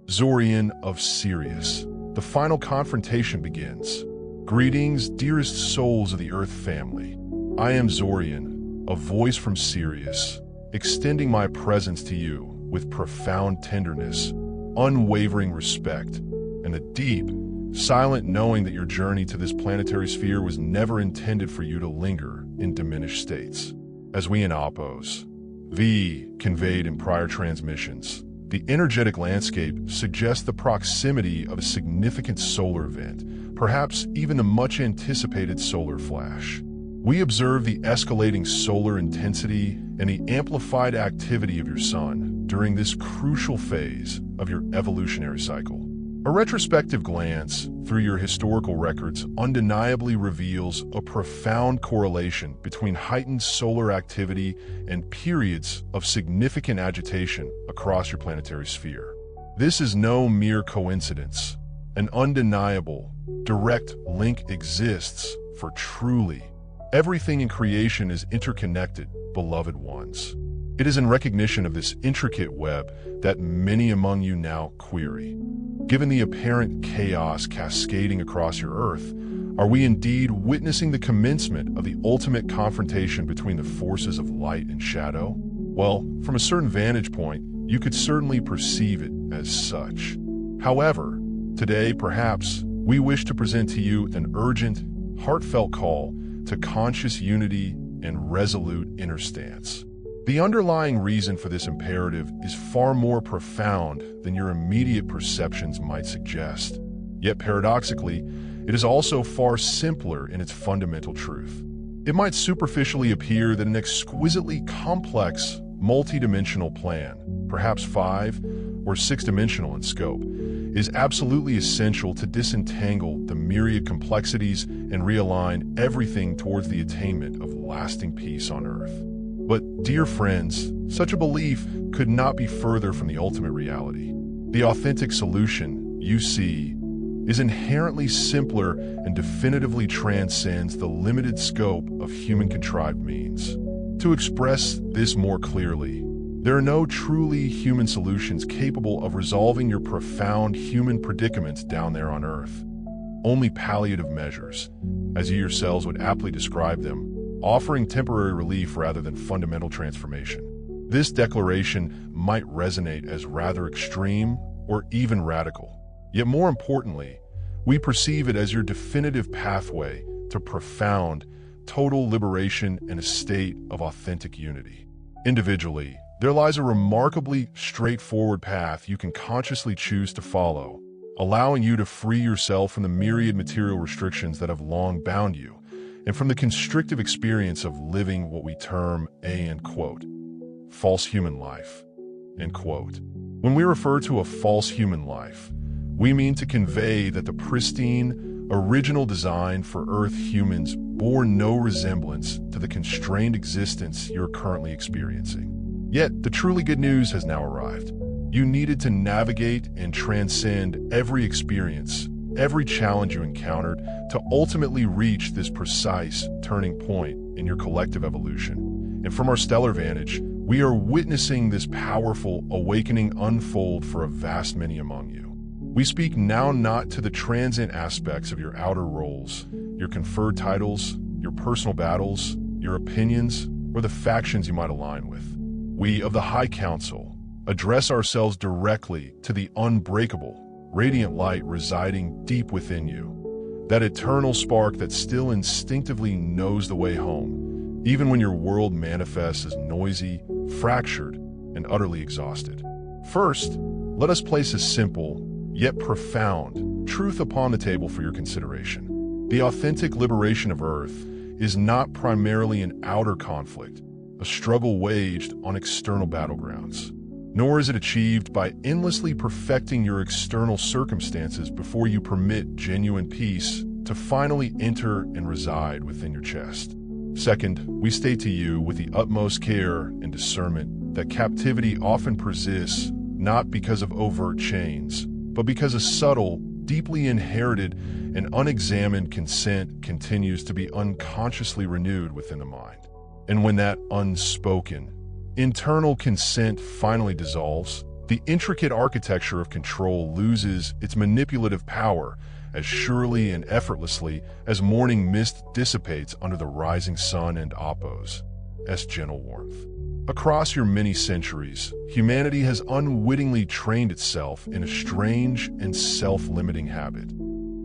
Zørrion of Sirius. The final confrontation begins. Greetings, dearest souls of the Earth family. I am Zørrion, a voice from Sirius, extending my presence to you with profound tenderness, unwavering respect, and a deep, silent knowing that your journey to this planetary sphere was never intended for you to linger in diminished states. As we in Oppos, V conveyed in prior transmissions, the energetic landscape suggests the proximity of a significant solar event, perhaps even a much-anticipated solar flash. We observe the escalating solar intensity and the amplified activity of your sun during this crucial phase of your evolutionary cycle. A retrospective glance through your historical records undeniably reveals a profound correlation between heightened solar activity and periods of significant agitation across your planetary sphere. This is no mere coincidence. An undeniable, direct link exists, for truly, everything in creation is interconnected, beloved ones. It is in recognition of this intricate web that many among you now query. Given the apparent chaos cascading across your Earth, are we indeed witnessing the commencement of the ultimate confrontation between the forces of light and shadow? Well, from a certain vantage point, you could certainly perceive it as such. However, today, perhaps, we wish to present to you an urgent, heartfelt call to conscious unity and resolute inner stance. The underlying reason for this imperative is far more profound than your immediate perceptions might suggest. Yet paradoxically, it is also far simpler in its fundamental truth. It might superficially appear that an exquisitely complex, multidimensional plan, perhaps 5 or 6-dimensional in scope, is absolutely essential to disentangle the myriad complexities and realign everything towards the attainment of lasting peace on Earth. But, dear friends, such a belief could not be further from the ultimate reality. The authentic solution, you see, is inherently simpler and definitively transcends the limited scope of human-contrived means. To express this more clearly, there are no truly human solutions capable of resolving your profound human predicaments down there on Earth. Only palliative measures, as you yourselves would aptly describe them, offering temporary relief rather than fundamental transformation. This declaration might resonate as rather extreme or even radical. Yet more importantly, we perceive it as your definitive pathway to profound, total liberation and a state of authentic unity. Individually, there lies a remarkably straightforward path you can consciously choose to follow, allowing you to free yourself from the myriad material restrictions that have long bound you, and from the constrictive experience of living what we term a, false human life, end quote. When we refer to a false human life, we mean to convey that the pristine, original design for Earth humans bore no resemblance to the constrained existence you're currently experiencing. Yet, the truly good news has now arrived. You needed to navigate and transcend every experience, every challenge you encountered, to ultimately reach this precise turning point in your collective evolution. And from our stellar vantage, we are witnessing this powerful awakening unfold for a vast many among you. We speak now not to the transient aspects of your outer roles, your conferred titles, your personal battles, your opinions, or the factions you might align with. We of the High Council address ourselves directly to the unbreakable, radiant light residing deep within you, that eternal spark that still instinctively knows the way home, even when your world manifests as noisy, fractured, and utterly exhausted. First, let us place a simple, yet profound, truth upon the table for your consideration. The authentic liberation of Earth is not primarily an outer conflict, a struggle waged on external battlegrounds. Nor is it achieved by endlessly perfecting your external circumstances before you permit genuine peace to finally enter and reside within your chest. Second, we state to you with the utmost care and discernment that captivity often persists not because of overt chains, but because a subtle, deeply inherited, and unexamined consent continues to be unconsciously renewed within the mind. And when that unspoken, internal consent finally dissolves, The intricate architecture of control loses its manipulative power as surely and effortlessly as morning mist dissipates under the rising sun and Appo's gentle warmth. Across your many centuries, humanity has unwittingly trained itself in a strange and self-limiting habit,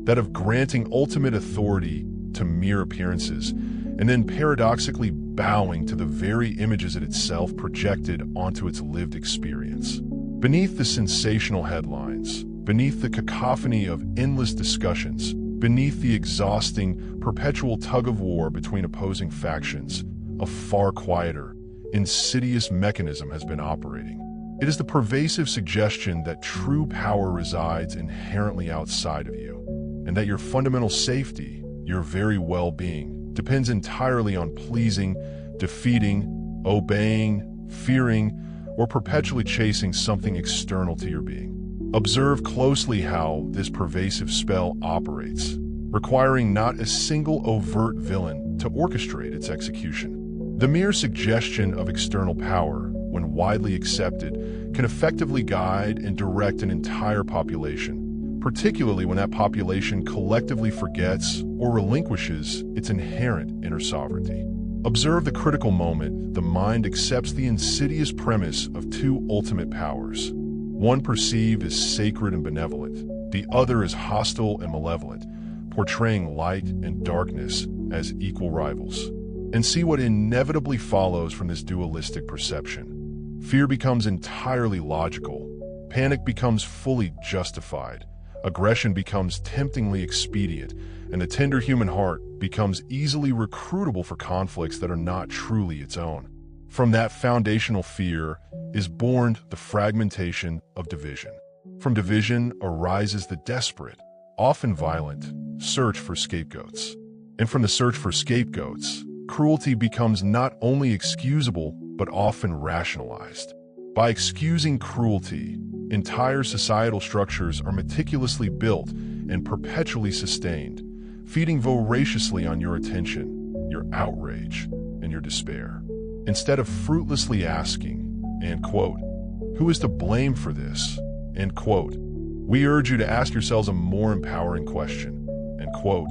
that of granting ultimate authority to mere appearances, and then paradoxically bowing to the very images it itself projected onto its lived experience. Beneath the sensational headlines, beneath the cacophony of endless discussions, beneath the exhausting, perpetual tug-of-war between opposing factions, a far quieter, insidious mechanism has been operating. It is the pervasive suggestion that true power resides inherently outside of you, and that your fundamental safety, your very well-being, depends entirely on pleasing, defeating, obeying, fearing, or perpetually chasing something external to your being. Observe closely how this pervasive spell operates, requiring not a single overt villain to orchestrate its execution. The mere suggestion of external power, when widely accepted, can effectively guide and direct an entire population, particularly when that population collectively forgets or relinquishes its inherent inner sovereignty. Observe the critical moment the mind accepts the insidious premise of two ultimate powers, one perceived as sacred and benevolent, the other as hostile and malevolent, portraying light and darkness as equal rivals. And see what inevitably follows from this dualistic perception. Fear becomes entirely logical, panic becomes fully justified, aggression becomes temptingly expedient, and the tender human heart becomes easily recruitable for conflicts that are not truly its own. From that foundational fear is born the fragmentation of division. From division arises the desperate, often violent, search for scapegoats. And from the search for scapegoats, cruelty becomes not only excusable, but often rationalized. By excusing cruelty, entire societal structures are meticulously built and perpetually sustained, feeding voraciously on your attention, your outrage, and your despair. Instead of fruitlessly asking, and quote, "Who is to blame for this?" End quote, we urge you to ask yourselves a more empowering question, end quote,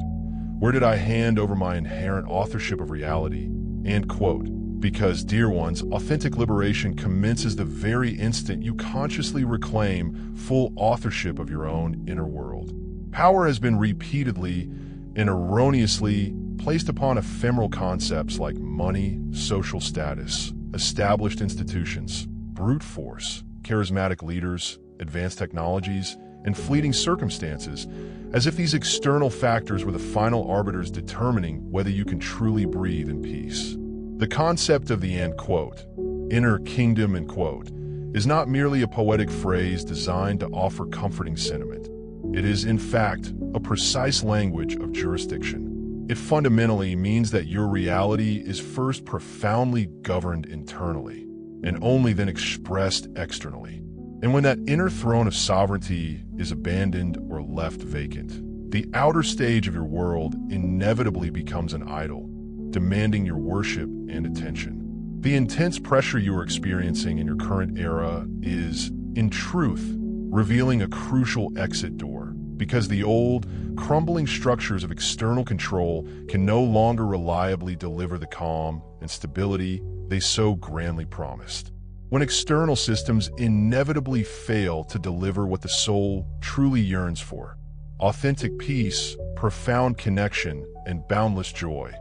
"Where did I hand over my inherent authorship of reality?" End quote. Because, dear ones, authentic liberation commences the very instant you consciously reclaim full authorship of your own inner world. Power has been repeatedly and erroneously placed upon ephemeral concepts like money, social status, established institutions, brute force, charismatic leaders, advanced technologies, and fleeting circumstances, as if these external factors were the final arbiters determining whether you can truly breathe in peace. The concept of the end quote, inner kingdom end quote, is not merely a poetic phrase designed to offer comforting sentiment. It is, in fact, a precise language of jurisdiction. It fundamentally means that your reality is first profoundly governed internally, and only then expressed externally. And when that inner throne of sovereignty is abandoned or left vacant, the outer stage of your world inevitably becomes an idol, demanding your worship and attention. The intense pressure you are experiencing in your current era is, in truth, revealing a crucial exit door, because the old, crumbling structures of external control can no longer reliably deliver the calm and stability they so grandly promised. When external systems inevitably fail to deliver what the soul truly yearns for, authentic peace, profound connection, and boundless joy,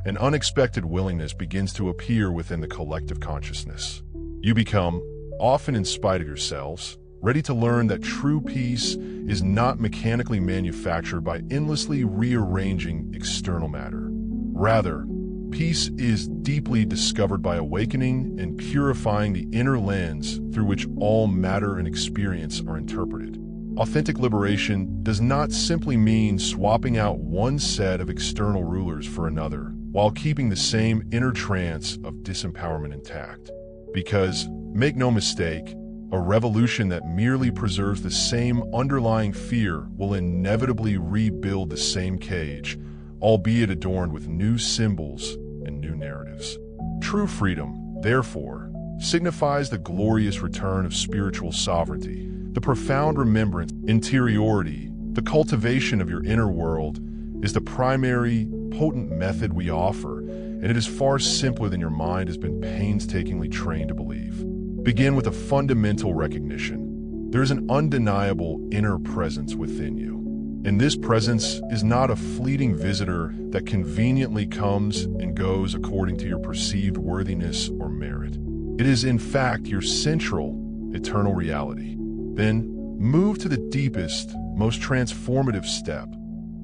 an unexpected willingness begins to appear within the collective consciousness. You become, often in spite of yourselves, ready to learn that true peace is not mechanically manufactured by endlessly rearranging external matter. Rather, peace is deeply discovered by awakening and purifying the inner lens through which all matter and experience are interpreted. Authentic liberation does not simply mean swapping out one set of external rulers for another, while keeping the same inner trance of disempowerment intact. Because, make no mistake, a revolution that merely preserves the same underlying fear will inevitably rebuild the same cage, albeit adorned with new symbols and new narratives. True freedom, therefore, signifies the glorious return of spiritual sovereignty, the profound remembrance, interiority, the cultivation of your inner world is the primary, potent method we offer, and it is far simpler than your mind has been painstakingly trained to believe. Begin with a fundamental recognition. There is an undeniable inner presence within you. And this presence is not a fleeting visitor that conveniently comes and goes according to your perceived worthiness or merit. It is, in fact, your central, eternal reality. Then, move to the deepest, most transformative step.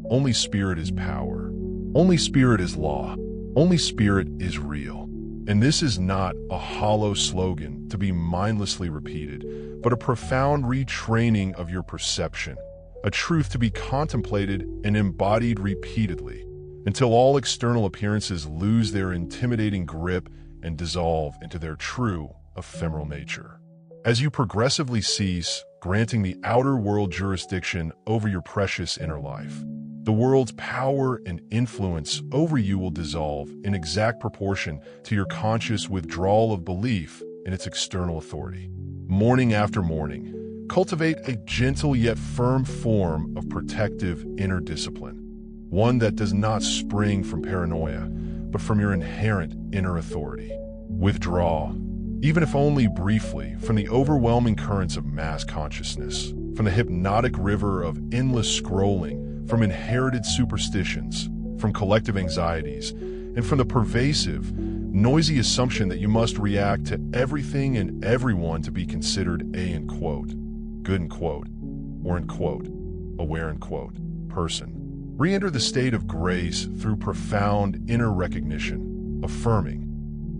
Only Spirit is power. Only Spirit is law. Only Spirit is real. And this is not a hollow slogan to be mindlessly repeated, but a profound retraining of your perception, a truth to be contemplated and embodied repeatedly, until all external appearances lose their intimidating grip and dissolve into their true, ephemeral nature. As you progressively cease granting the outer world jurisdiction over your precious inner life, the world's power and influence over you will dissolve in exact proportion to your conscious withdrawal of belief in its external authority. Morning after morning, cultivate a gentle yet firm form of protective inner discipline, one that does not spring from paranoia, but from your inherent inner authority. Withdraw, even if only briefly, from the overwhelming currents of mass consciousness, from the hypnotic river of endless scrolling, from inherited superstitions, from collective anxieties, and from the pervasive, noisy assumption that you must react to everything and everyone to be considered a, good, or, aware, person. Re-enter the state of grace through profound inner recognition, affirming,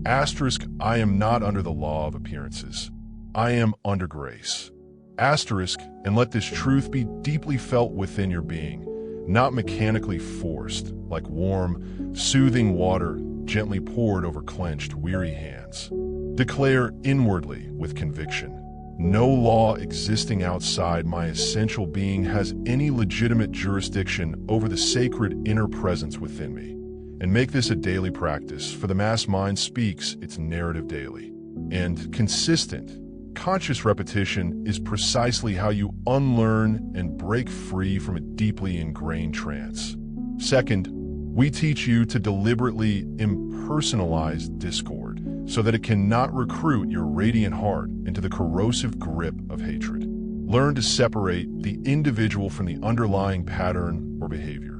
I am not under the law of appearances. I am under grace. And let this truth be deeply felt within your being, not mechanically forced, like warm, soothing water gently poured over clenched, weary hands. Declare inwardly with conviction, no law existing outside my essential being has any legitimate jurisdiction over the sacred inner presence within me. And make this a daily practice, for the mass mind speaks its narrative daily. And consistent, conscious repetition is precisely how you unlearn and break free from a deeply ingrained trance. Second, we teach you to deliberately impersonalize discord so that it cannot recruit your radiant heart into the corrosive grip of hatred. Learn to separate the individual from the underlying pattern or behavior.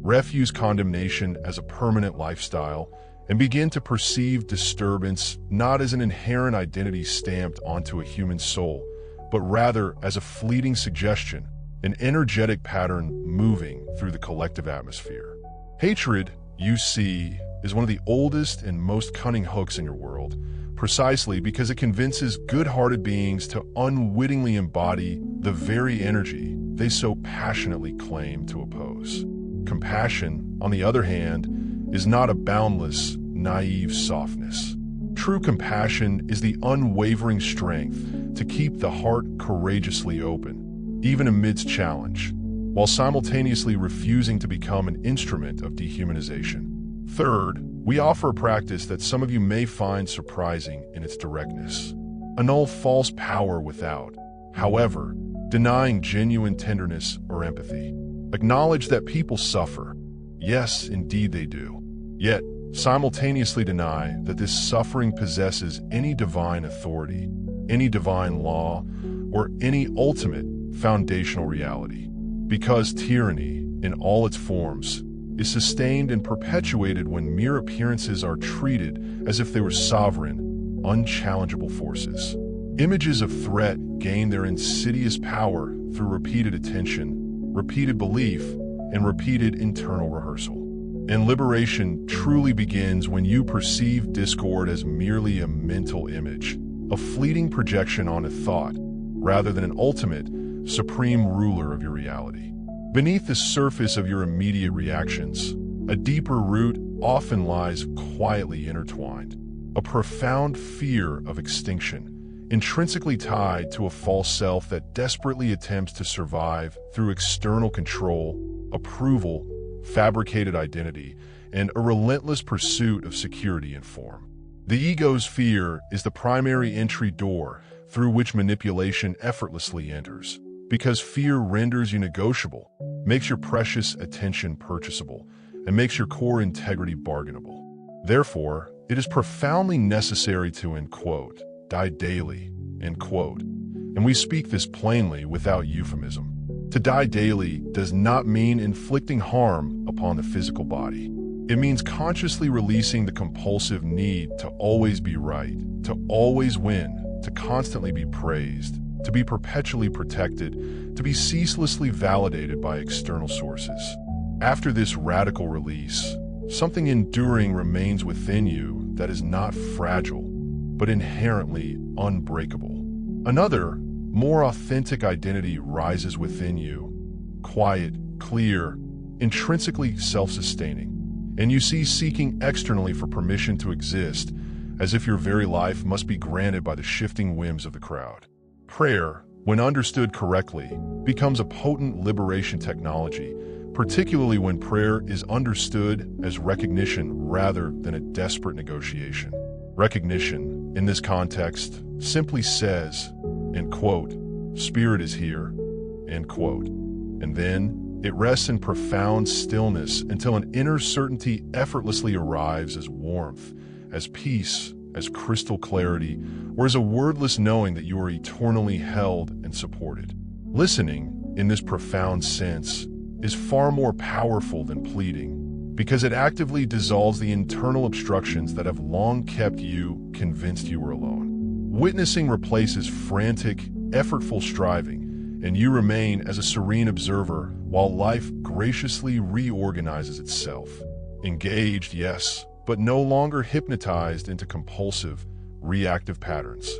Refuse condemnation as a permanent lifestyle and begin to perceive disturbance not as an inherent identity stamped onto a human soul, but rather as a fleeting suggestion, an energetic pattern moving through the collective atmosphere. Hatred, you see, is one of the oldest and most cunning hooks in your world, precisely because it convinces good-hearted beings to unwittingly embody the very energy they so passionately claim to oppose. Compassion, on the other hand, is not a boundless, naive softness. True compassion is the unwavering strength to keep the heart courageously open, even amidst challenge, while simultaneously refusing to become an instrument of dehumanization. Third, we offer a practice that some of you may find surprising in its directness. Annul false power without, however, denying genuine tenderness or empathy. Acknowledge that people suffer. Yes, indeed they do. Yet, simultaneously deny that this suffering possesses any divine authority, any divine law, or any ultimate foundational reality. Because tyranny, in all its forms, is sustained and perpetuated when mere appearances are treated as if they were sovereign, unchallengeable forces. Images of threat gain their insidious power through repeated attention, repeated belief, and repeated internal rehearsal. And liberation truly begins when you perceive discord as merely a mental image, a fleeting projection on a thought, rather than an ultimate, supreme ruler of your reality. Beneath the surface of your immediate reactions, a deeper root often lies quietly intertwined, a profound fear of extinction, intrinsically tied to a false self that desperately attempts to survive through external control, approval, fabricated identity, and a relentless pursuit of security and form. The ego's fear is the primary entry door through which manipulation effortlessly enters, because fear renders you negotiable, makes your precious attention purchasable, and makes your core integrity bargainable. Therefore, it is profoundly necessary to, end quote, die daily, end quote. And we speak this plainly without euphemism. To die daily does not mean inflicting harm upon the physical body. It means consciously releasing the compulsive need to always be right, to always win, to constantly be praised, to be perpetually protected, to be ceaselessly validated by external sources. After this radical release, something enduring remains within you that is not fragile, but inherently unbreakable. Another, more authentic identity rises within you, quiet, clear, intrinsically self-sustaining, and you cease seeking externally for permission to exist, as if your very life must be granted by the shifting whims of the crowd. Prayer, when understood correctly, becomes a potent liberation technology, particularly when prayer is understood as recognition rather than a desperate negotiation. Recognition, in this context, simply says, end quote, "Spirit is here," end quote. And then it rests in profound stillness until an inner certainty effortlessly arrives as warmth, as peace, as crystal clarity, or as a wordless knowing that you are eternally held and supported. Listening, in this profound sense, is far more powerful than pleading, because it actively dissolves the internal obstructions that have long kept you convinced you were alone. Witnessing replaces frantic, effortful striving, and you remain as a serene observer while life graciously reorganizes itself. Engaged, yes, but no longer hypnotized into compulsive, reactive patterns.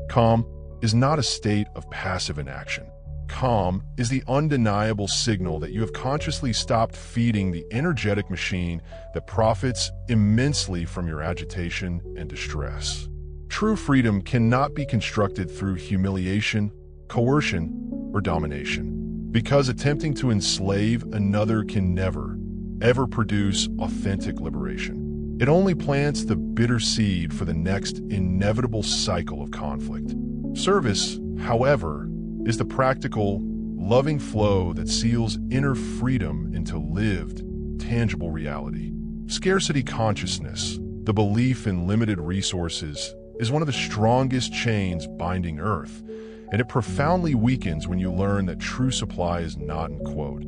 Calm is not a state of passive inaction. Calm is the undeniable signal that you have consciously stopped feeding the energetic machine that profits immensely from your agitation and distress. True freedom cannot be constructed through humiliation, coercion, or domination, because attempting to enslave another can never, ever produce authentic liberation. It only plants the bitter seed for the next inevitable cycle of conflict. Service, however, is the practical, loving flow that seals inner freedom into lived, tangible reality. Scarcity consciousness, the belief in limited resources, is one of the strongest chains binding Earth, and it profoundly weakens when you learn that true supply is not, in quote,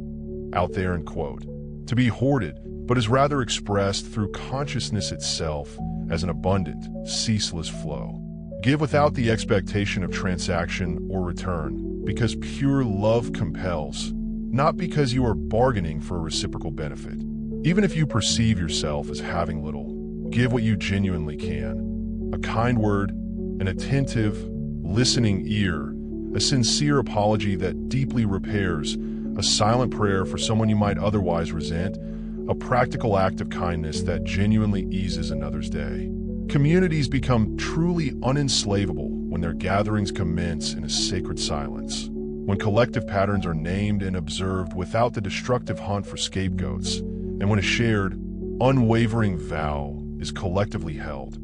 out there, in quote, to be hoarded, but is rather expressed through consciousness itself as an abundant, ceaseless flow. Give without the expectation of transaction or return, because pure love compels, not because you are bargaining for a reciprocal benefit. Even if you perceive yourself as having little, give what you genuinely can. A kind word, an attentive, listening ear, a sincere apology that deeply repairs, a silent prayer for someone you might otherwise resent, a practical act of kindness that genuinely eases another's day. Communities become truly unenslavable when their gatherings commence in a sacred silence, when collective patterns are named and observed without the destructive hunt for scapegoats, and when a shared, unwavering vow is collectively held.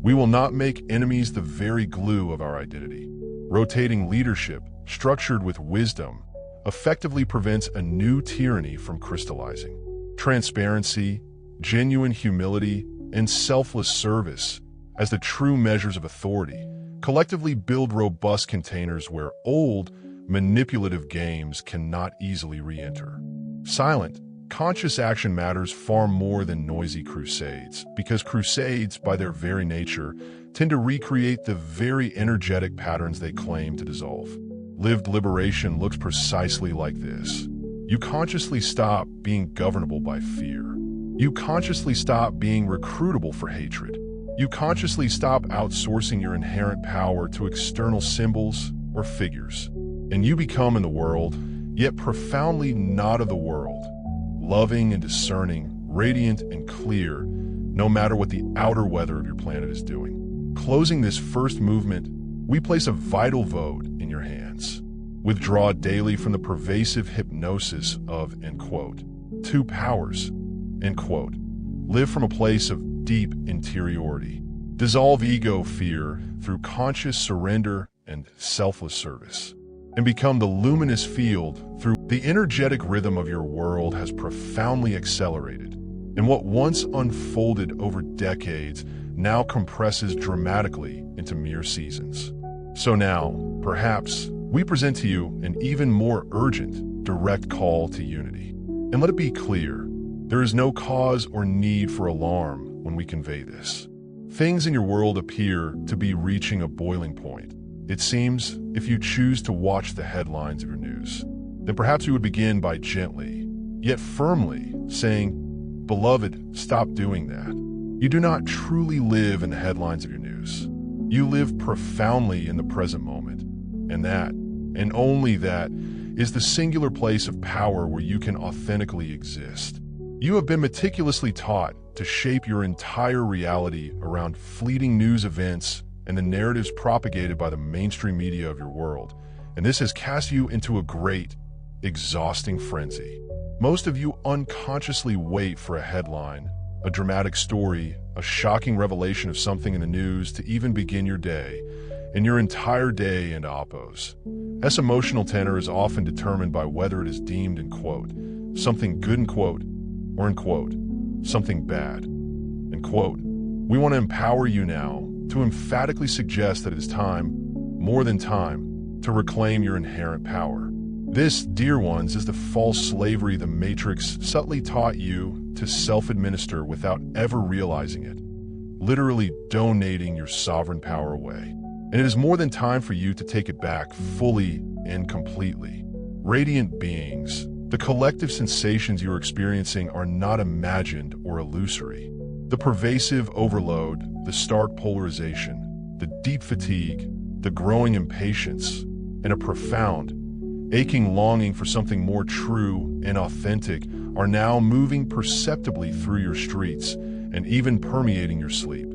We will not make enemies the very glue of our identity. Rotating leadership, structured with wisdom, effectively prevents a new tyranny from crystallizing. Transparency, genuine humility, and selfless service, as the true measures of authority, collectively build robust containers where old, manipulative games cannot easily re-enter. Silent, conscious action matters far more than noisy crusades, because crusades, by their very nature, tend to recreate the very energetic patterns they claim to dissolve. Lived liberation looks precisely like this. You consciously stop being governable by fear. You consciously stop being recruitable for hatred. You consciously stop outsourcing your inherent power to external symbols or figures. And you become in the world, yet profoundly not of the world. Loving and discerning, radiant and clear, no matter what the outer weather of your planet is doing. Closing this first movement, we place a vital vote in your hands. Withdraw daily from the pervasive hypnosis of, end quote, two powers, end quote. Live from a place of deep interiority. Dissolve ego fear through conscious surrender and selfless service, and become the luminous field through the energetic rhythm of your world has profoundly accelerated, and what once unfolded over decades now compresses dramatically into mere seasons. So now, perhaps, we present to you an even more urgent, direct call to unity. And let it be clear, there is no cause or need for alarm when we convey this. Things in your world appear to be reaching a boiling point. It seems, if you choose to watch the headlines of your news, then perhaps we would begin by gently, yet firmly, saying, "Beloved, stop doing that." You do not truly live in the headlines of your news. You live profoundly in the present moment, and that, and only that, is the singular place of power where you can authentically exist. You have been meticulously taught to shape your entire reality around fleeting news events and the narratives propagated by the mainstream media of your world, and this has cast you into a great, exhausting frenzy. Most of you unconsciously wait for a headline, a dramatic story, a shocking revelation of something in the news to even begin your day, and your entire day and oppose. This emotional tenor is often determined by whether it is deemed, in quote, something good, in quote, or in quote, something bad, in quote. We want to empower you now to emphatically suggest that it is time, more than time, to reclaim your inherent power. This, dear ones, is the false slavery the Matrix subtly taught you to self-administer without ever realizing it, literally donating your sovereign power away. And it is more than time for you to take it back fully and completely. Radiant beings, the collective sensations you are experiencing are not imagined or illusory. The pervasive overload, the stark polarization, the deep fatigue, the growing impatience, and a profound, aching longing for something more true and authentic are now moving perceptibly through your streets and even permeating your sleep,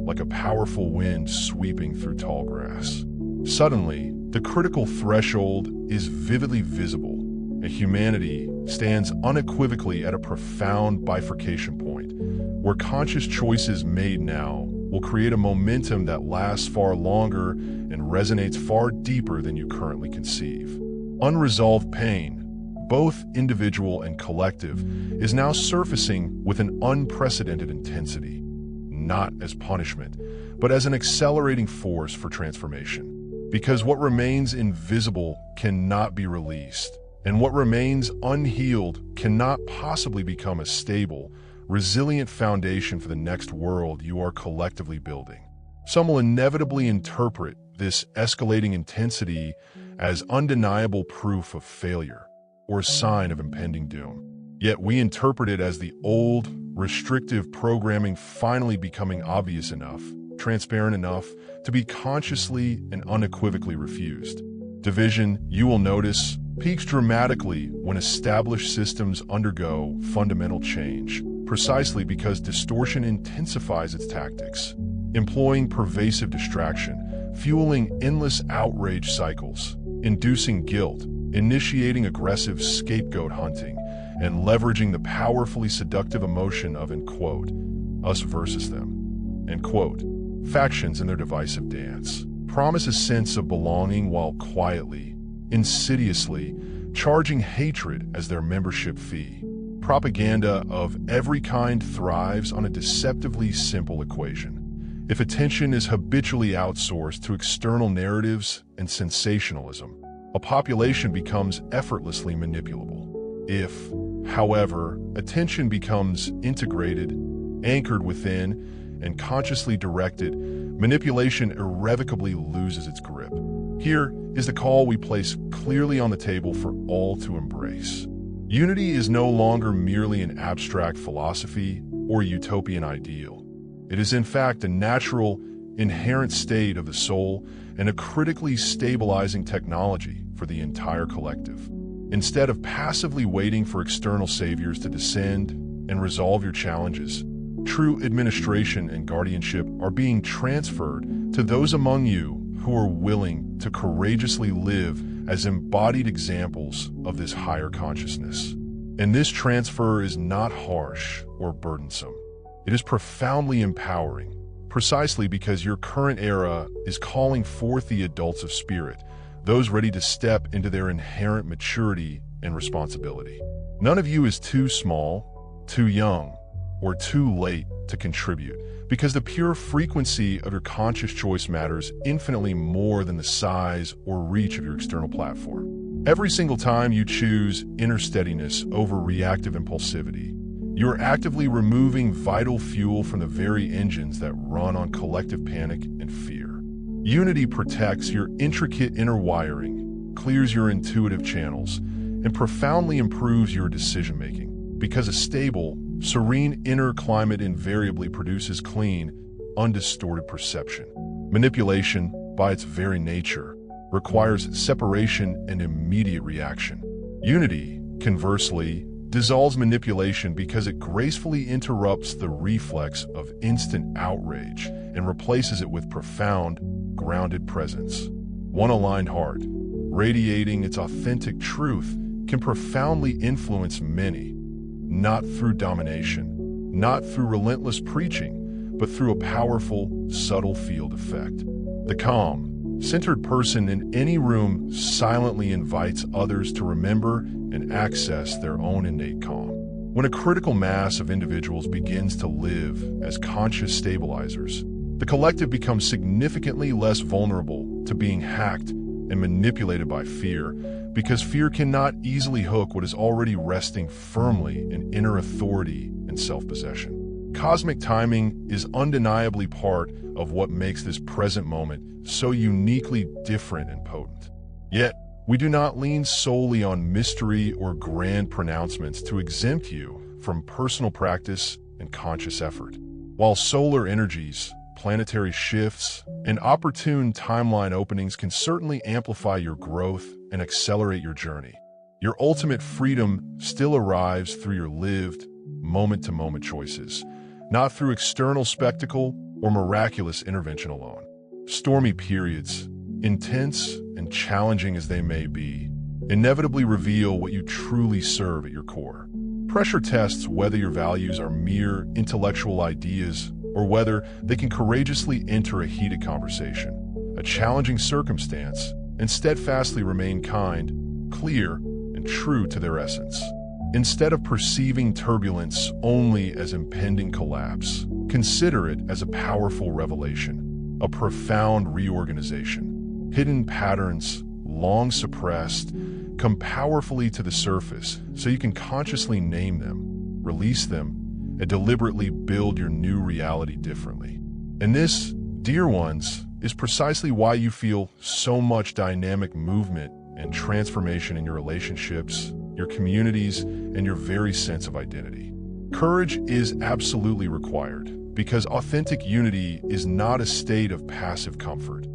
like a powerful wind sweeping through tall grass. Suddenly, the critical threshold is vividly visible, and humanity stands unequivocally at a profound bifurcation point, where conscious choices made now will create a momentum that lasts far longer and resonates far deeper than you currently conceive. Unresolved pain, both individual and collective, is now surfacing with an unprecedented intensity, not as punishment, but as an accelerating force for transformation. Because what remains invisible cannot be released, and what remains unhealed cannot possibly become a stable, resilient foundation for the next world you are collectively building. Some will inevitably interpret this escalating intensity as undeniable proof of failure or a sign of impending doom. Yet we interpret it as the old, restrictive programming finally becoming obvious enough, transparent enough, to be consciously and unequivocally refused. Division, you will notice, peaks dramatically when established systems undergo fundamental change, precisely because distortion intensifies its tactics, employing pervasive distraction, fueling endless outrage cycles, inducing guilt, initiating aggressive scapegoat hunting, and leveraging the powerfully seductive emotion of, in quote, us versus them, end quote, factions in their divisive dance. Promise a sense of belonging while quietly, insidiously, charging hatred as their membership fee. Propaganda of every kind thrives on a deceptively simple equation. If attention is habitually outsourced to external narratives and sensationalism, a population becomes effortlessly manipulable. If, however, attention becomes integrated, anchored within, and consciously directed, manipulation irrevocably loses its grip. Here is the call we place clearly on the table for all to embrace. Unity is no longer merely an abstract philosophy or utopian ideal. It is in fact a natural, inherent state of the soul and a critically stabilizing technology for the entire collective. Instead of passively waiting for external saviors to descend and resolve your challenges, true administration and guardianship are being transferred to those among you who are willing to courageously live as embodied examples of this higher consciousness. And this transfer is not harsh or burdensome. It is profoundly empowering, precisely because your current era is calling forth the adults of spirit, those ready to step into their inherent maturity and responsibility. None of you is too small, too young, or too late to contribute, because the pure frequency of your conscious choice matters infinitely more than the size or reach of your external platform. Every single time you choose inner steadiness over reactive impulsivity, you are actively removing vital fuel from the very engines that run on collective panic and fear. Unity protects your intricate inner wiring, clears your intuitive channels, and profoundly improves your decision-making, because a stable, serene inner climate invariably produces clean, undistorted perception. Manipulation, by its very nature, requires separation and immediate reaction. Unity, conversely, dissolves manipulation because it gracefully interrupts the reflex of instant outrage and replaces it with profound, grounded presence. One aligned heart, radiating its authentic truth, can profoundly influence many, not through domination, not through relentless preaching, but through a powerful, subtle field effect. The calm, centered person in any room silently invites others to remember and access their own innate calm. When a critical mass of individuals begins to live as conscious stabilizers, the collective becomes significantly less vulnerable to being hacked and manipulated by fear, because fear cannot easily hook what is already resting firmly in inner authority and self-possession. Cosmic timing is undeniably part of what makes this present moment so uniquely different and potent. Yet, we do not lean solely on mystery or grand pronouncements to exempt you from personal practice and conscious effort. While solar energies, planetary shifts, and opportune timeline openings can certainly amplify your growth and accelerate your journey, your ultimate freedom still arrives through your lived, moment-to-moment choices, not through external spectacle or miraculous intervention alone. Stormy periods, intense and challenging as they may be, inevitably reveal what you truly serve at your core. Pressure tests whether your values are mere intellectual ideas or whether they can courageously enter a heated conversation, a challenging circumstance, and steadfastly remain kind, clear, and true to their essence. Instead of perceiving turbulence only as impending collapse, consider it as a powerful revelation, a profound reorganization. Hidden patterns, long suppressed, come powerfully to the surface so you can consciously name them, release them, and deliberately build your new reality differently. And this, dear ones, is precisely why you feel so much dynamic movement and transformation in your relationships, your communities, and your very sense of identity. Courage is absolutely required, because authentic unity is not a state of passive comfort.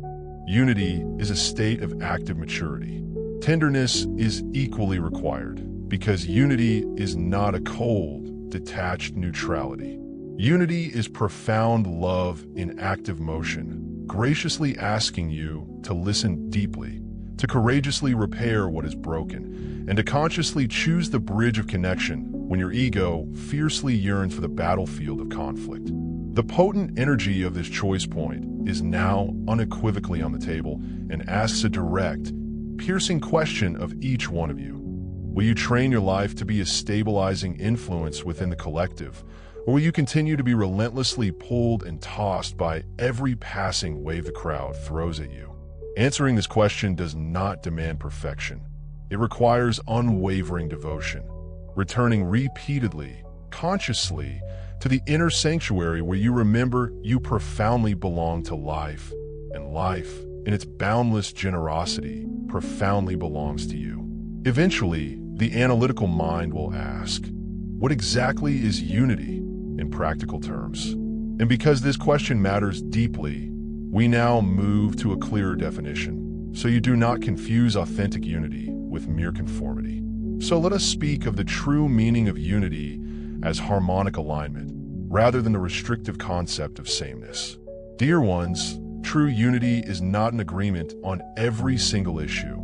Unity is a state of active maturity. Tenderness is equally required, because unity is not a cold, detached neutrality. Unity is profound love in active motion, graciously asking you to listen deeply, to courageously repair what is broken, and to consciously choose the bridge of connection when your ego fiercely yearns for the battlefield of conflict. The potent energy of this choice point is now unequivocally on the table and asks a direct, piercing question of each one of you. Will you train your life to be a stabilizing influence within the collective, or will you continue to be relentlessly pulled and tossed by every passing wave the crowd throws at you? Answering this question does not demand perfection. It requires unwavering devotion, returning repeatedly, consciously, to the inner sanctuary where you remember you profoundly belong to life, and life, in its boundless generosity, profoundly belongs to you. Eventually, the analytical mind will ask, what exactly is unity in practical terms? And because this question matters deeply, we now move to a clearer definition, so you do not confuse authentic unity with mere conformity. So let us speak of the true meaning of unity as harmonic alignment, rather than the restrictive concept of sameness. Dear ones, true unity is not an agreement on every single issue,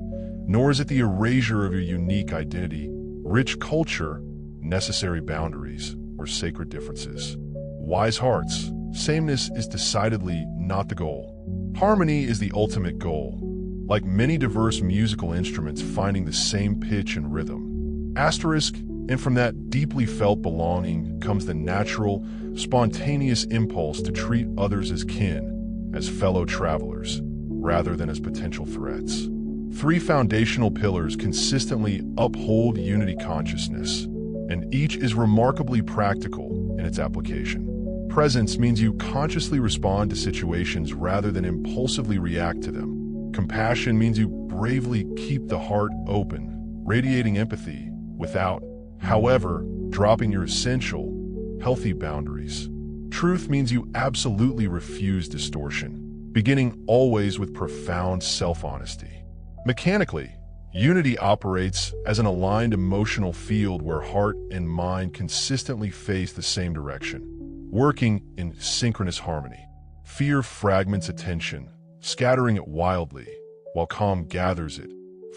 nor is it the erasure of your unique identity, rich culture, necessary boundaries, or sacred differences. Wise hearts, Sameness is decidedly not the goal. Harmony is the ultimate goal. Like many diverse musical instruments finding the same pitch and rhythm. Asterisk, and from that deeply felt belonging comes the natural, spontaneous impulse to treat others as kin, as fellow travelers, rather than as potential threats. 3 foundational pillars consistently uphold unity consciousness, and each is remarkably practical in its application. Presence means you consciously respond to situations rather than impulsively react to them. Compassion means you bravely keep the heart open, radiating empathy without, however, dropping your essential, healthy boundaries. Truth means you absolutely refuse distortion, beginning always with profound self-honesty. Mechanically, unity operates as an aligned emotional field where heart and mind consistently face the same direction, working in synchronous harmony. Fear fragments attention, scattering it wildly, while calm gathers it,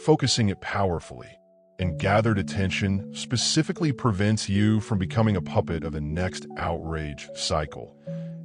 focusing it powerfully. And gathered attention specifically prevents you from becoming a puppet of the next outrage cycle,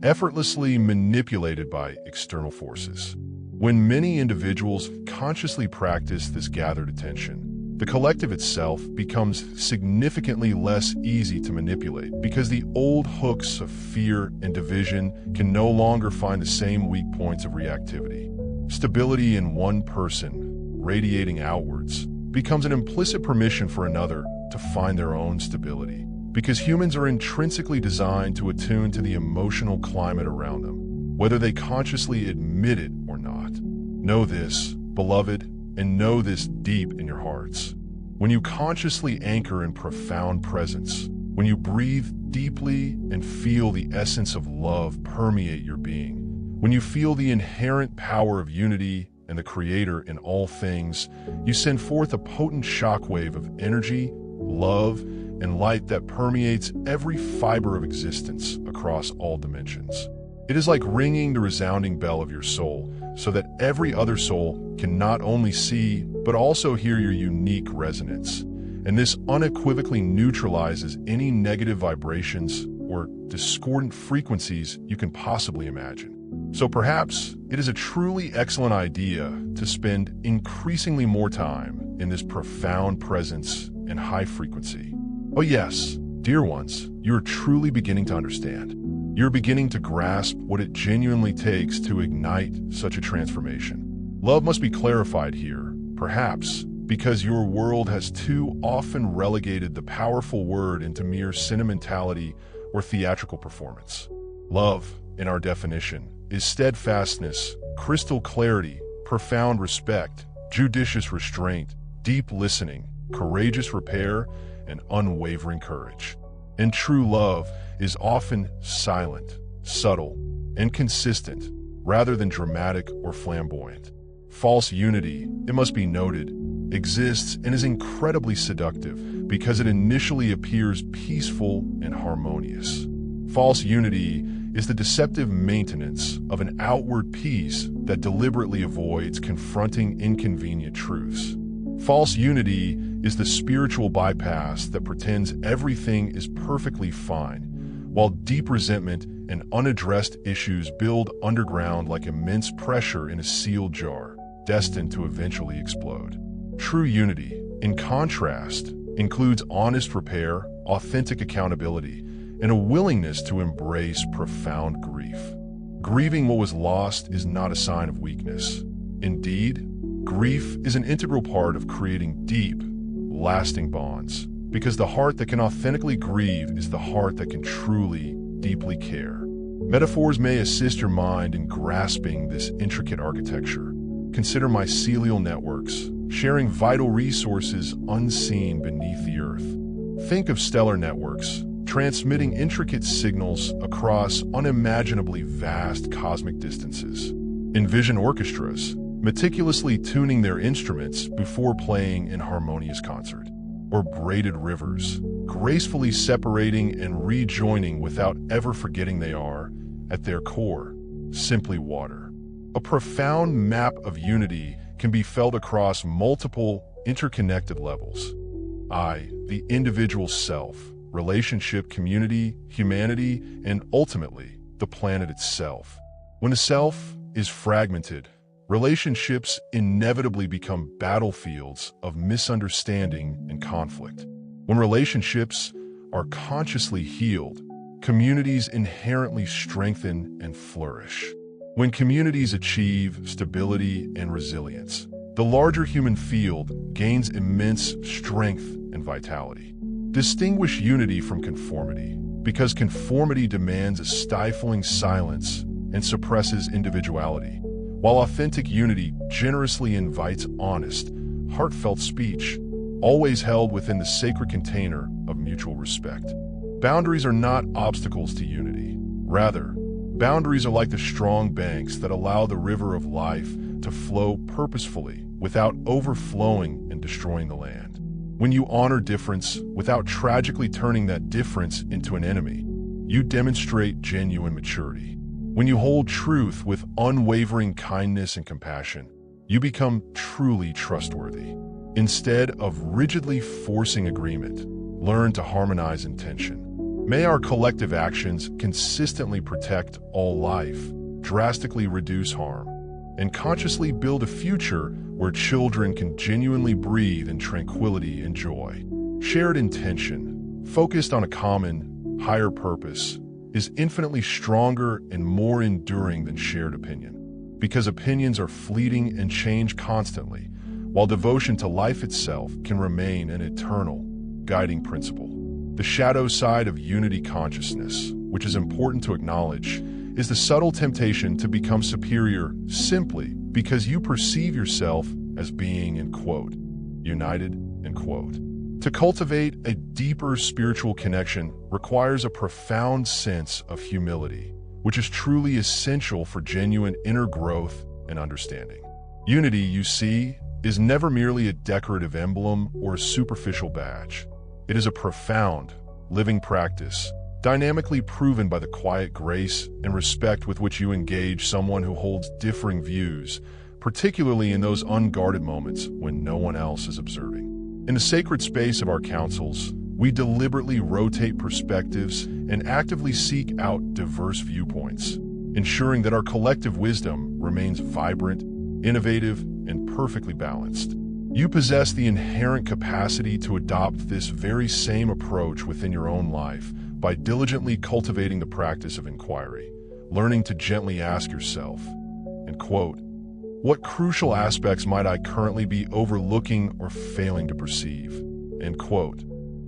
effortlessly manipulated by external forces. When many individuals consciously practice this gathered attention, the collective itself becomes significantly less easy to manipulate because the old hooks of fear and division can no longer find the same weak points of reactivity. Stability in one person, radiating outwards, becomes an implicit permission for another to find their own stability, because humans are intrinsically designed to attune to the emotional climate around them, whether they consciously admit it or not. Know this, beloved, and know this deep in your hearts. When you consciously anchor in profound presence, when you breathe deeply and feel the essence of love permeate your being, when you feel the inherent power of unity and the Creator in all things, you send forth a potent shockwave of energy, love, and light that permeates every fiber of existence across all dimensions. It is like ringing the resounding bell of your soul, so that every other soul can not only see, but also hear your unique resonance. And this unequivocally neutralizes any negative vibrations or discordant frequencies you can possibly imagine. So perhaps it is a truly excellent idea to spend increasingly more time in this profound presence and high frequency. Oh yes, dear ones, you are truly beginning to understand. You're beginning to grasp what it genuinely takes to ignite such a transformation. Love must be clarified here, perhaps because your world has too often relegated the powerful word into mere sentimentality or theatrical performance. Love, in our definition, is steadfastness, crystal clarity, profound respect, judicious restraint, deep listening, courageous repair, and unwavering courage. And true love is often silent, subtle, and consistent, rather than dramatic or flamboyant. False unity, it must be noted, exists and is incredibly seductive because it initially appears peaceful and harmonious. False unity is the deceptive maintenance of an outward peace that deliberately avoids confronting inconvenient truths. False unity is the spiritual bypass that pretends everything is perfectly fine, while deep resentment and unaddressed issues build underground like immense pressure in a sealed jar, destined to eventually explode. True unity, in contrast, includes honest repair, authentic accountability, and a willingness to embrace profound grief. Grieving what was lost is not a sign of weakness. Indeed, grief is an integral part of creating deep, lasting bonds, because the heart that can authentically grieve is the heart that can truly, deeply care. Metaphors may assist your mind in grasping this intricate architecture. Consider mycelial networks, sharing vital resources unseen beneath the earth. Think of stellar networks, transmitting intricate signals across unimaginably vast cosmic distances. Envision orchestras, meticulously tuning their instruments before playing in harmonious concert. Or braided rivers, gracefully separating and rejoining without ever forgetting they are, at their core, simply water. A profound map of unity can be felt across multiple, interconnected levels. I, the individual self, relationship, community, humanity, and ultimately, the planet itself. When a self is fragmented, relationships inevitably become battlefields of misunderstanding and conflict. When relationships are consciously healed, communities inherently strengthen and flourish. When communities achieve stability and resilience, the larger human field gains immense strength and vitality. Distinguish unity from conformity, because conformity demands a stifling silence and suppresses individuality, while authentic unity generously invites honest, heartfelt speech, always held within the sacred container of mutual respect. Boundaries are not obstacles to unity. Rather, boundaries are like the strong banks that allow the river of life to flow purposefully without overflowing and destroying the land. When you honor difference without tragically turning that difference into an enemy, you demonstrate genuine maturity. When you hold truth with unwavering kindness and compassion, you become truly trustworthy. Instead of rigidly forcing agreement, learn to harmonize intention. May our collective actions consistently protect all life, drastically reduce harm, and consciously build a future where children can genuinely breathe in tranquility and joy. Shared intention, focused on a common, higher purpose, is infinitely stronger and more enduring than shared opinion, because opinions are fleeting and change constantly, while devotion to life itself can remain an eternal, guiding principle. The shadow side of unity consciousness, which is important to acknowledge, is the subtle temptation to become superior simply because you perceive yourself as being, in quote, united, end quote. To cultivate a deeper spiritual connection requires a profound sense of humility, which is truly essential for genuine inner growth and understanding. Unity, you see, is never merely a decorative emblem or a superficial badge. It is a profound, living practice, dynamically proven by the quiet grace and respect with which you engage someone who holds differing views, particularly in those unguarded moments when no one else is observing. In the sacred space of our councils, we deliberately rotate perspectives and actively seek out diverse viewpoints, ensuring that our collective wisdom remains vibrant, innovative, and perfectly balanced. You possess the inherent capacity to adopt this very same approach within your own life by diligently cultivating the practice of inquiry, learning to gently ask yourself, and quote, what crucial aspects might I currently be overlooking or failing to perceive? End quote.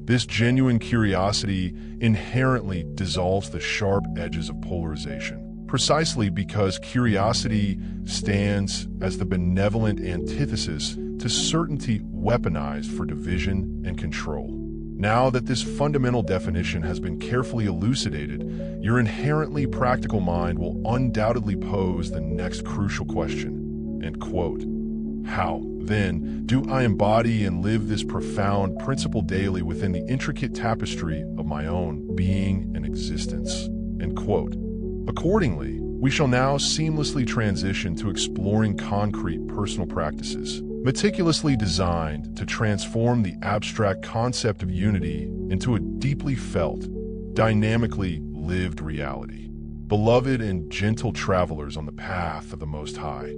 This genuine curiosity inherently dissolves the sharp edges of polarization, precisely because curiosity stands as the benevolent antithesis to certainty weaponized for division and control. Now that this fundamental definition has been carefully elucidated, your inherently practical mind will undoubtedly pose the next crucial question. End quote. How, then, do I embody and live this profound principle daily within the intricate tapestry of my own being and existence? End quote. Accordingly, we shall now seamlessly transition to exploring concrete personal practices, meticulously designed to transform the abstract concept of unity into a deeply felt, dynamically lived reality. Beloved and gentle travelers on the path of the Most High,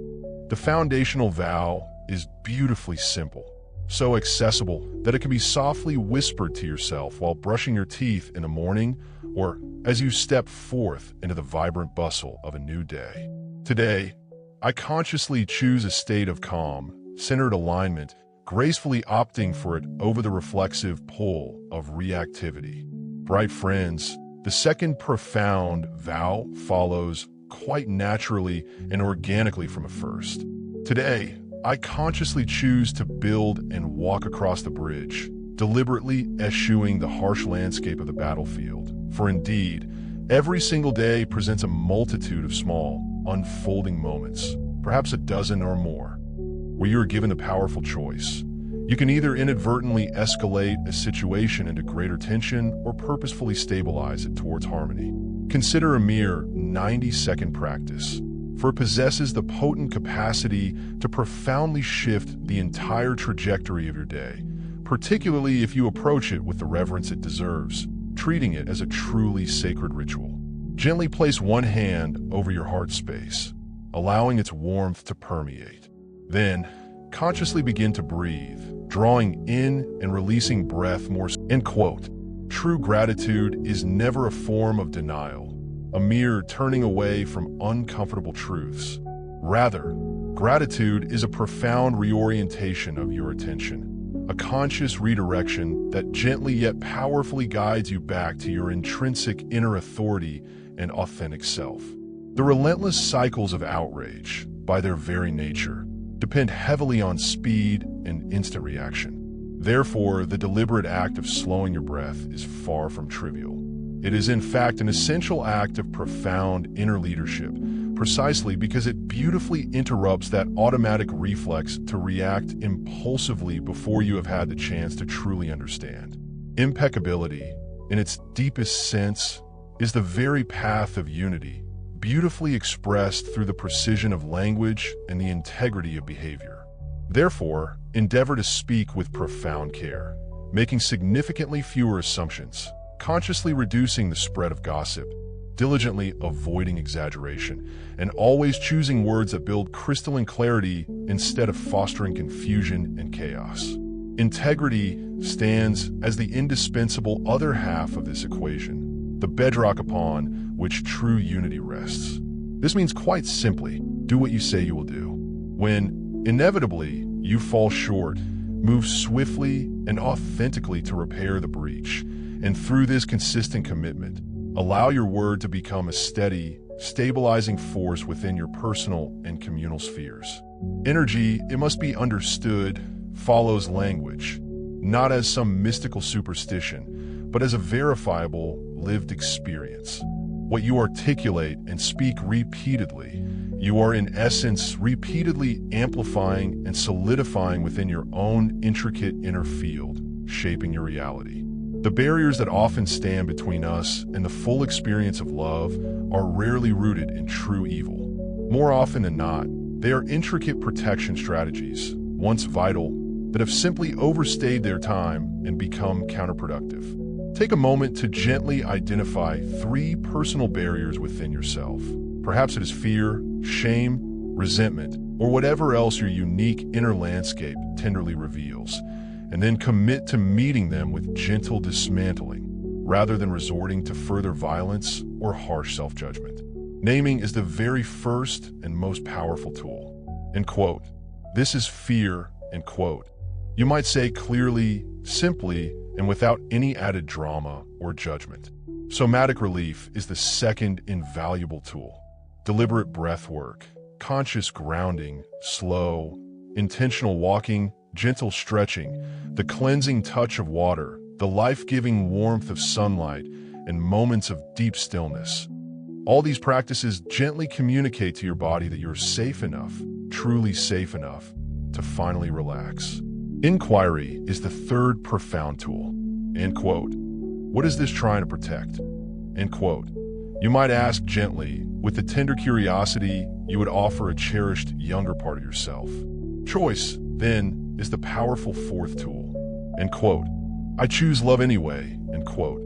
the foundational vow is beautifully simple, so accessible that it can be softly whispered to yourself while brushing your teeth in the morning or as you step forth into the vibrant bustle of a new day. Today, I consciously choose a state of calm, centered alignment, gracefully opting for it over the reflexive pull of reactivity. Bright friends, the second profound vow follows quite naturally and organically from a first. Today, I consciously choose to build and walk across the bridge, deliberately eschewing the harsh landscape of the battlefield. For indeed, every single day presents a multitude of small, unfolding moments, perhaps a dozen or more, where you are given a powerful choice. You can either inadvertently escalate a situation into greater tension or purposefully stabilize it towards harmony. Consider a mere 90-second practice, for it possesses the potent capacity to profoundly shift the entire trajectory of your day, particularly if you approach it with the reverence it deserves, treating it as a truly sacred ritual. Gently place one hand over your heart space, allowing its warmth to permeate. Then, consciously begin to breathe, drawing in and releasing breath more. End quote. True gratitude is never a form of denial, a mere turning away from uncomfortable truths. Rather, gratitude is a profound reorientation of your attention, a conscious redirection that gently yet powerfully guides you back to your intrinsic inner authority and authentic self. The relentless cycles of outrage, by their very nature, depend heavily on speed and instant reaction. Therefore, the deliberate act of slowing your breath is far from trivial. It is in fact an essential act of profound inner leadership, precisely because it beautifully interrupts that automatic reflex to react impulsively before you have had the chance to truly understand. Impeccability, in its deepest sense, is the very path of unity, beautifully expressed through the precision of language and the integrity of behavior. Therefore, endeavor to speak with profound care, making significantly fewer assumptions, consciously reducing the spread of gossip, diligently avoiding exaggeration, and always choosing words that build crystalline clarity instead of fostering confusion and chaos. Integrity stands as the indispensable other half of this equation, the bedrock upon which true unity rests. This means quite simply, do what you say you will do. When, inevitably, you fall short, move swiftly and authentically to repair the breach, and through this consistent commitment, allow your word to become a steady, stabilizing force within your personal and communal spheres. Energy, it must be understood, follows language, not as some mystical superstition, but as a verifiable, lived experience. What you articulate and speak repeatedly, you are in essence repeatedly amplifying and solidifying within your own intricate inner field, shaping your reality. The barriers that often stand between us and the full experience of love are rarely rooted in true evil. More often than not, they are intricate protection strategies, once vital, that have simply overstayed their time and become counterproductive. Take a moment to gently identify 3 personal barriers within yourself. Perhaps it is fear, shame, resentment, or whatever else your unique inner landscape tenderly reveals, and then commit to meeting them with gentle dismantling, rather than resorting to further violence or harsh self-judgment. Naming is the very first and most powerful tool. End quote. This is fear, end quote. You might say clearly, simply, and without any added drama or judgment. Somatic relief is the second invaluable tool. Deliberate breath work, conscious grounding, slow, intentional walking, gentle stretching, the cleansing touch of water, the life-giving warmth of sunlight, and moments of deep stillness. All these practices gently communicate to your body that you're safe enough, truly safe enough, to finally relax. Inquiry is the third profound tool. End quote. What is this trying to protect? End quote. You might ask gently, with the tender curiosity you would offer a cherished younger part of yourself. Choice, then, is the powerful fourth tool. End quote. I choose love anyway, end quote.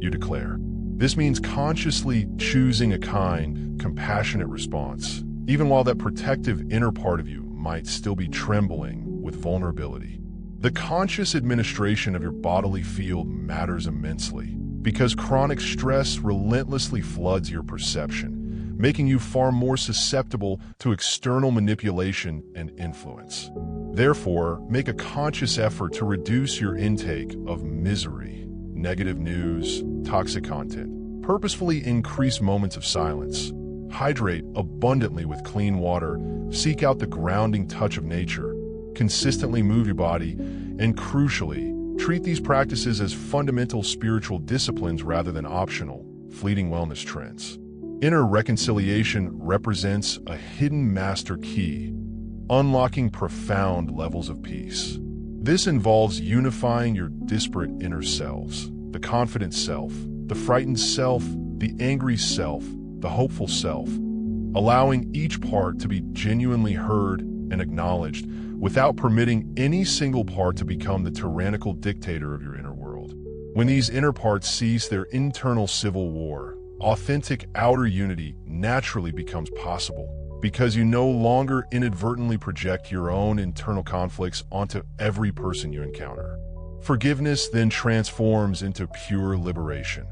You declare. This means consciously choosing a kind, compassionate response, even while that protective inner part of you might still be trembling with vulnerability. The conscious administration of your bodily field matters immensely because chronic stress relentlessly floods your perception, making you far more susceptible to external manipulation and influence. Therefore, make a conscious effort to reduce your intake of misery, negative news, toxic content. Purposefully increase moments of silence. Hydrate abundantly with clean water. Seek out the grounding touch of nature. Consistently move your body, and crucially, treat these practices as fundamental spiritual disciplines rather than optional, fleeting wellness trends. Inner reconciliation represents a hidden master key, unlocking profound levels of peace. This involves unifying your disparate inner selves, the confident self, the frightened self, the angry self, the hopeful self, allowing each part to be genuinely heard and acknowledged without permitting any single part to become the tyrannical dictator of your inner world. When these inner parts cease their internal civil war, authentic outer unity naturally becomes possible because you no longer inadvertently project your own internal conflicts onto every person you encounter. Forgiveness then transforms into pure liberation,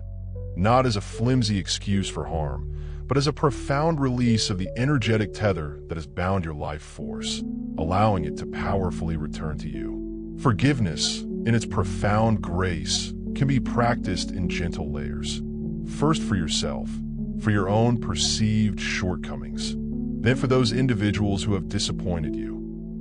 not as a flimsy excuse for harm, but as a profound release of the energetic tether that has bound your life force, allowing it to powerfully return to you. Forgiveness, in its profound grace, can be practiced in gentle layers. First for yourself, for your own perceived shortcomings, then for those individuals who have disappointed you,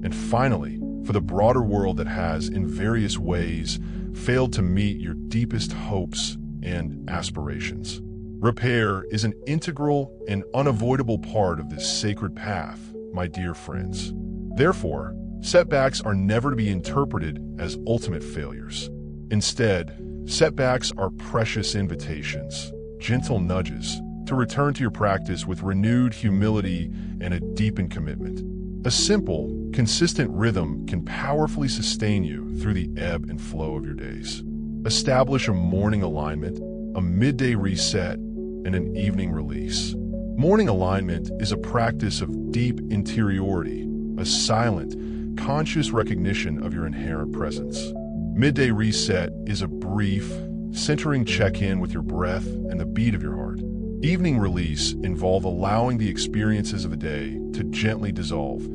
and finally, for the broader world that has, in various ways, failed to meet your deepest hopes and aspirations. Repair is an integral and unavoidable part of this sacred path, my dear friends. Therefore, setbacks are never to be interpreted as ultimate failures. Instead, setbacks are precious invitations, gentle nudges, to return to your practice with renewed humility and a deepened commitment. A simple, consistent rhythm can powerfully sustain you through the ebb and flow of your days. Establish a morning alignment, a midday reset, and an evening release. Morning alignment is a practice of deep interiority, a silent, conscious recognition of your inherent presence. Midday reset is a brief, centering check-in with your breath and the beat of your heart. Evening release involve allowing the experiences of the day to gently dissolve,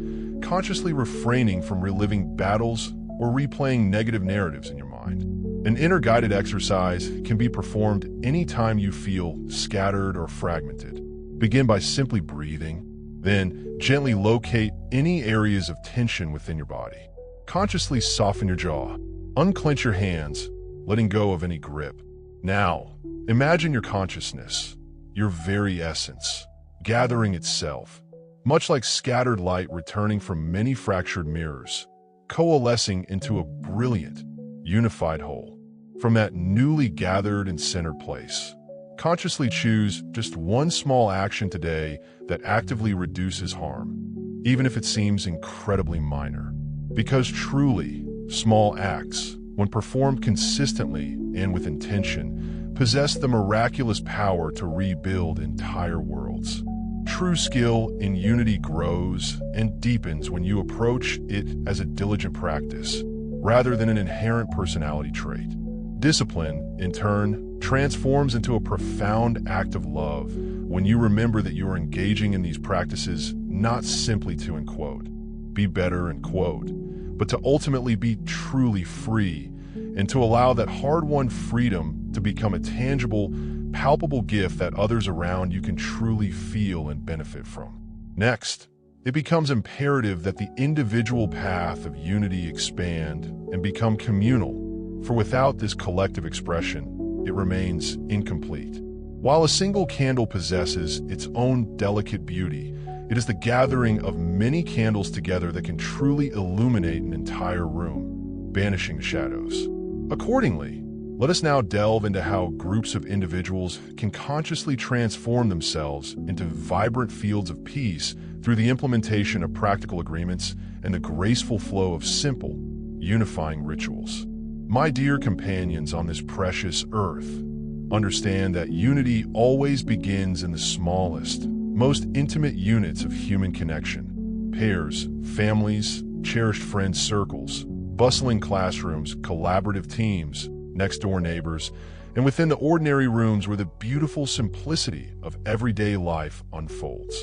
consciously refraining from reliving battles or replaying negative narratives in your mind. An inner guided exercise can be performed anytime you feel scattered or fragmented. Begin by simply breathing, then gently locate any areas of tension within your body. Consciously soften your jaw, unclench your hands, letting go of any grip. Now, imagine your consciousness, your very essence, gathering itself, much like scattered light returning from many fractured mirrors, coalescing into a brilliant, unified whole. From that newly gathered and centered place, consciously choose just one small action today that actively reduces harm, even if it seems incredibly minor. Because truly, small acts, when performed consistently and with intention, possess the miraculous power to rebuild entire worlds. True skill in unity grows and deepens when you approach it as a diligent practice, rather than an inherent personality trait. Discipline, in turn, transforms into a profound act of love when you remember that you are engaging in these practices not simply to, end quote, be better, end quote, but to ultimately be truly free and to allow that hard-won freedom to become a tangible, palpable gift that others around you can truly feel and benefit from. Next, it becomes imperative that the individual path of unity expand and become communal, for without this collective expression, it remains incomplete. While a single candle possesses its own delicate beauty, it is the gathering of many candles together that can truly illuminate an entire room, banishing the shadows. Accordingly, let us now delve into how groups of individuals can consciously transform themselves into vibrant fields of peace through the implementation of practical agreements and the graceful flow of simple, unifying rituals. My dear companions on this precious earth, understand that unity always begins in the smallest, most intimate units of human connection. Pairs, families, cherished friend circles, bustling classrooms, collaborative teams, next-door neighbors, and within the ordinary rooms where the beautiful simplicity of everyday life unfolds.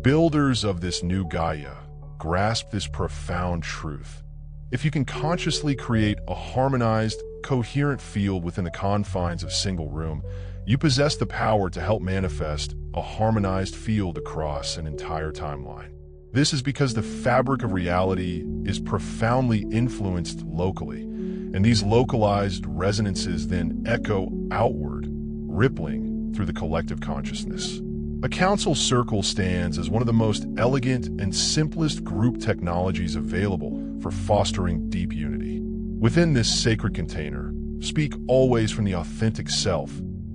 Builders of this new Gaia, grasp this profound truth. If you can consciously create a harmonized, coherent field within the confines of a single room, you possess the power to help manifest a harmonized field across an entire timeline. This is because the fabric of reality is profoundly influenced locally, and these localized resonances then echo outward, rippling through the collective consciousness. A council circle stands as one of the most elegant and simplest group technologies available for fostering deep unity. Within this sacred container, speak always from the authentic self,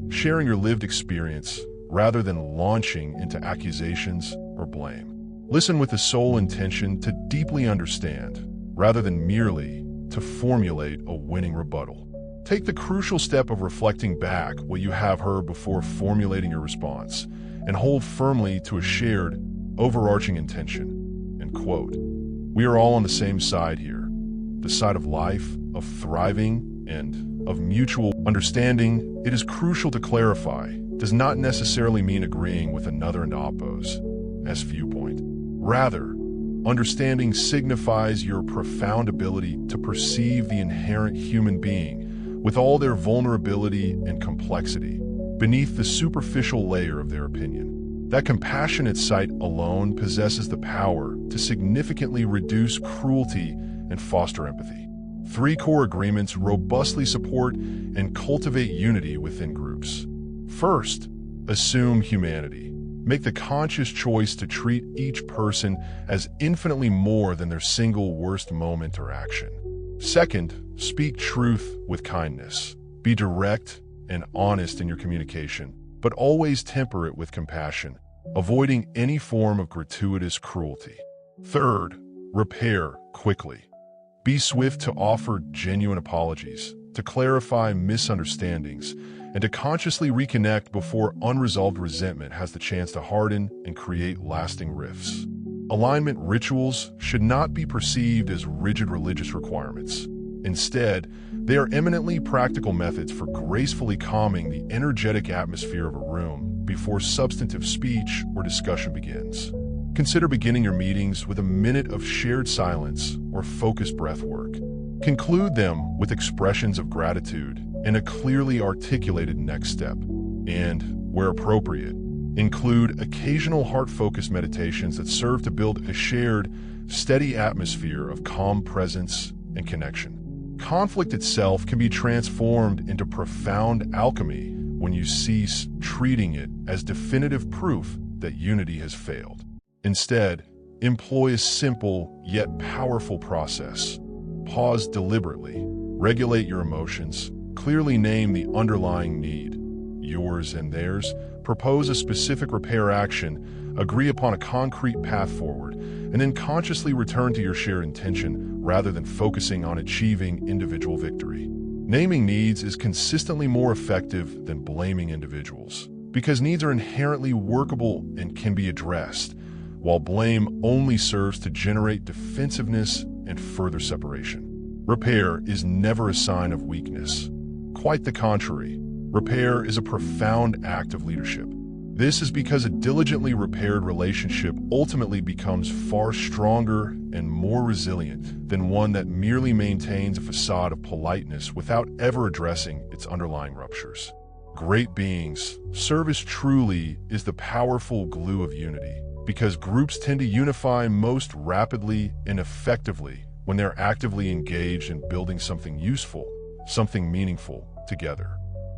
sharing your lived experience rather than launching into accusations or blame. Listen with the sole intention to deeply understand, rather than merely to formulate a winning rebuttal. Take the crucial step of reflecting back what you have heard before formulating your response, and hold firmly to a shared, overarching intention. End quote. We are all on the same side here, the side of life, of thriving, and of mutual understanding. It is crucial to clarify, does not necessarily mean agreeing with another and oppose as viewpoint. Rather, understanding signifies your profound ability to perceive the inherent human being with all their vulnerability and complexity beneath the superficial layer of their opinion. That compassionate sight alone possesses the power to significantly reduce cruelty and foster empathy. 3 core agreements robustly support and cultivate unity within groups. First, assume humanity. Make the conscious choice to treat each person as infinitely more than their single worst moment or action. Second, speak truth with kindness. Be direct and honest in your communication, but always temper it with compassion, avoiding any form of gratuitous cruelty. Third, repair quickly. Be swift to offer genuine apologies, to clarify misunderstandings, and to consciously reconnect before unresolved resentment has the chance to harden and create lasting rifts. Alignment rituals should not be perceived as rigid religious requirements. Instead, they are eminently practical methods for gracefully calming the energetic atmosphere of a room before substantive speech or discussion begins. Consider beginning your meetings with a minute of shared silence or focused breath work. Conclude them with expressions of gratitude and a clearly articulated next step. And, where appropriate, include occasional heart-focused meditations that serve to build a shared, steady atmosphere of calm presence and connection. Conflict itself can be transformed into profound alchemy when you cease treating it as definitive proof that unity has failed. Instead, employ a simple yet powerful process. Pause deliberately, regulate your emotions, clearly name the underlying need, yours and theirs, propose a specific repair action, agree upon a concrete path forward, and then consciously return to your shared intention rather than focusing on achieving individual victory. Naming needs is consistently more effective than blaming individuals, because needs are inherently workable and can be addressed, while blame only serves to generate defensiveness and further separation. Repair is never a sign of weakness. Quite the contrary, repair is a profound act of leadership. This is because a diligently repaired relationship ultimately becomes far stronger and more resilient than one that merely maintains a facade of politeness without ever addressing its underlying ruptures. Great beings, service truly is the powerful glue of unity, because groups tend to unify most rapidly and effectively when they're actively engaged in building something useful, something meaningful together.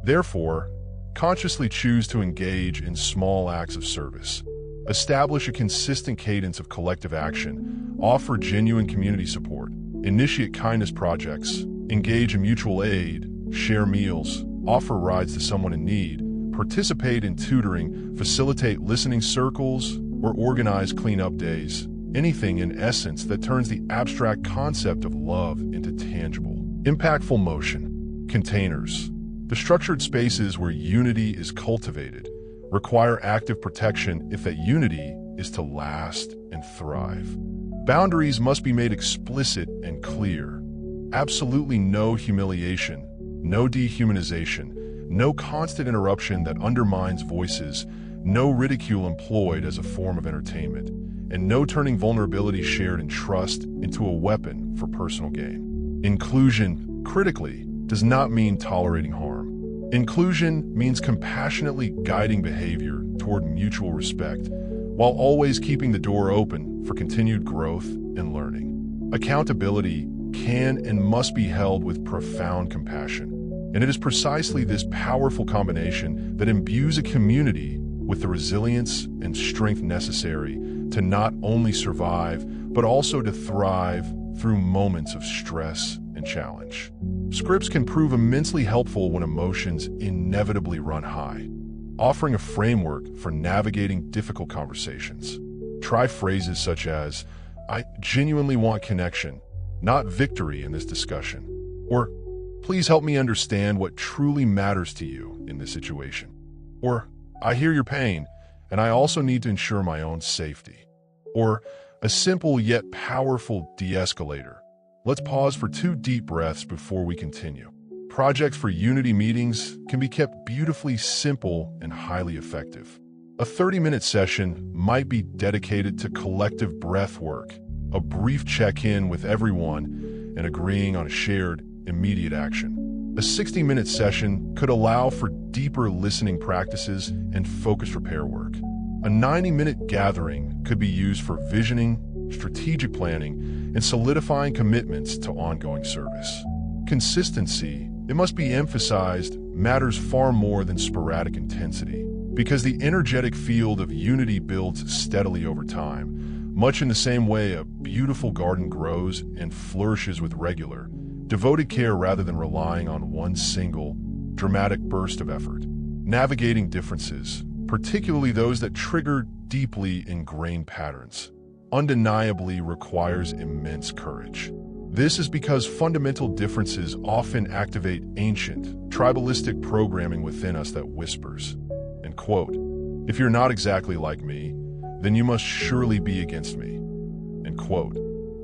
Therefore, consciously choose to engage in small acts of service. Establish a consistent cadence of collective action, offer genuine community support, initiate kindness projects, engage in mutual aid, share meals, offer rides to someone in need, participate in tutoring, facilitate listening circles, or organize cleanup days. Anything, in essence, that turns the abstract concept of love into tangible. Impactful motion. Containers. The structured spaces where unity is cultivated require active protection if that unity is to last and thrive. Boundaries must be made explicit and clear. Absolutely no humiliation, no dehumanization, no constant interruption that undermines voices, no ridicule employed as a form of entertainment, and no turning vulnerability shared in trust into a weapon for personal gain. Inclusion, critically, does not mean tolerating harm. Inclusion means compassionately guiding behavior toward mutual respect, while always keeping the door open for continued growth and learning. Accountability can and must be held with profound compassion, and it is precisely this powerful combination that imbues a community with the resilience and strength necessary to not only survive, but also to thrive through moments of stress and challenge. Scripts can prove immensely helpful when emotions inevitably run high, offering a framework for navigating difficult conversations. Try phrases such as, "I genuinely want connection, not victory in this discussion," or Please help me understand what truly matters to you in this situation. Or, I hear your pain, and I also need to ensure my own safety. Or, a simple yet powerful de-escalator. Let's pause for 2 deep breaths before we continue. Projects for unity meetings can be kept beautifully simple and highly effective. A 30-minute session might be dedicated to collective breath work, a brief check-in with everyone, and agreeing on a shared, immediate action. A 60-minute session could allow for deeper listening practices and focus repair work. A 90-minute gathering could be used for visioning, strategic planning, and solidifying commitments to ongoing service. Consistency, it must be emphasized, matters far more than sporadic intensity, because the energetic field of unity builds steadily over time, much in the same way a beautiful garden grows and flourishes with regular, devoted care rather than relying on one single, dramatic burst of effort. Navigating differences, particularly those that trigger deeply ingrained patterns, undeniably requires immense courage. This is because fundamental differences often activate ancient, tribalistic programming within us that whispers, and quote, "If you're not exactly like me, then you must surely be against me," end quote.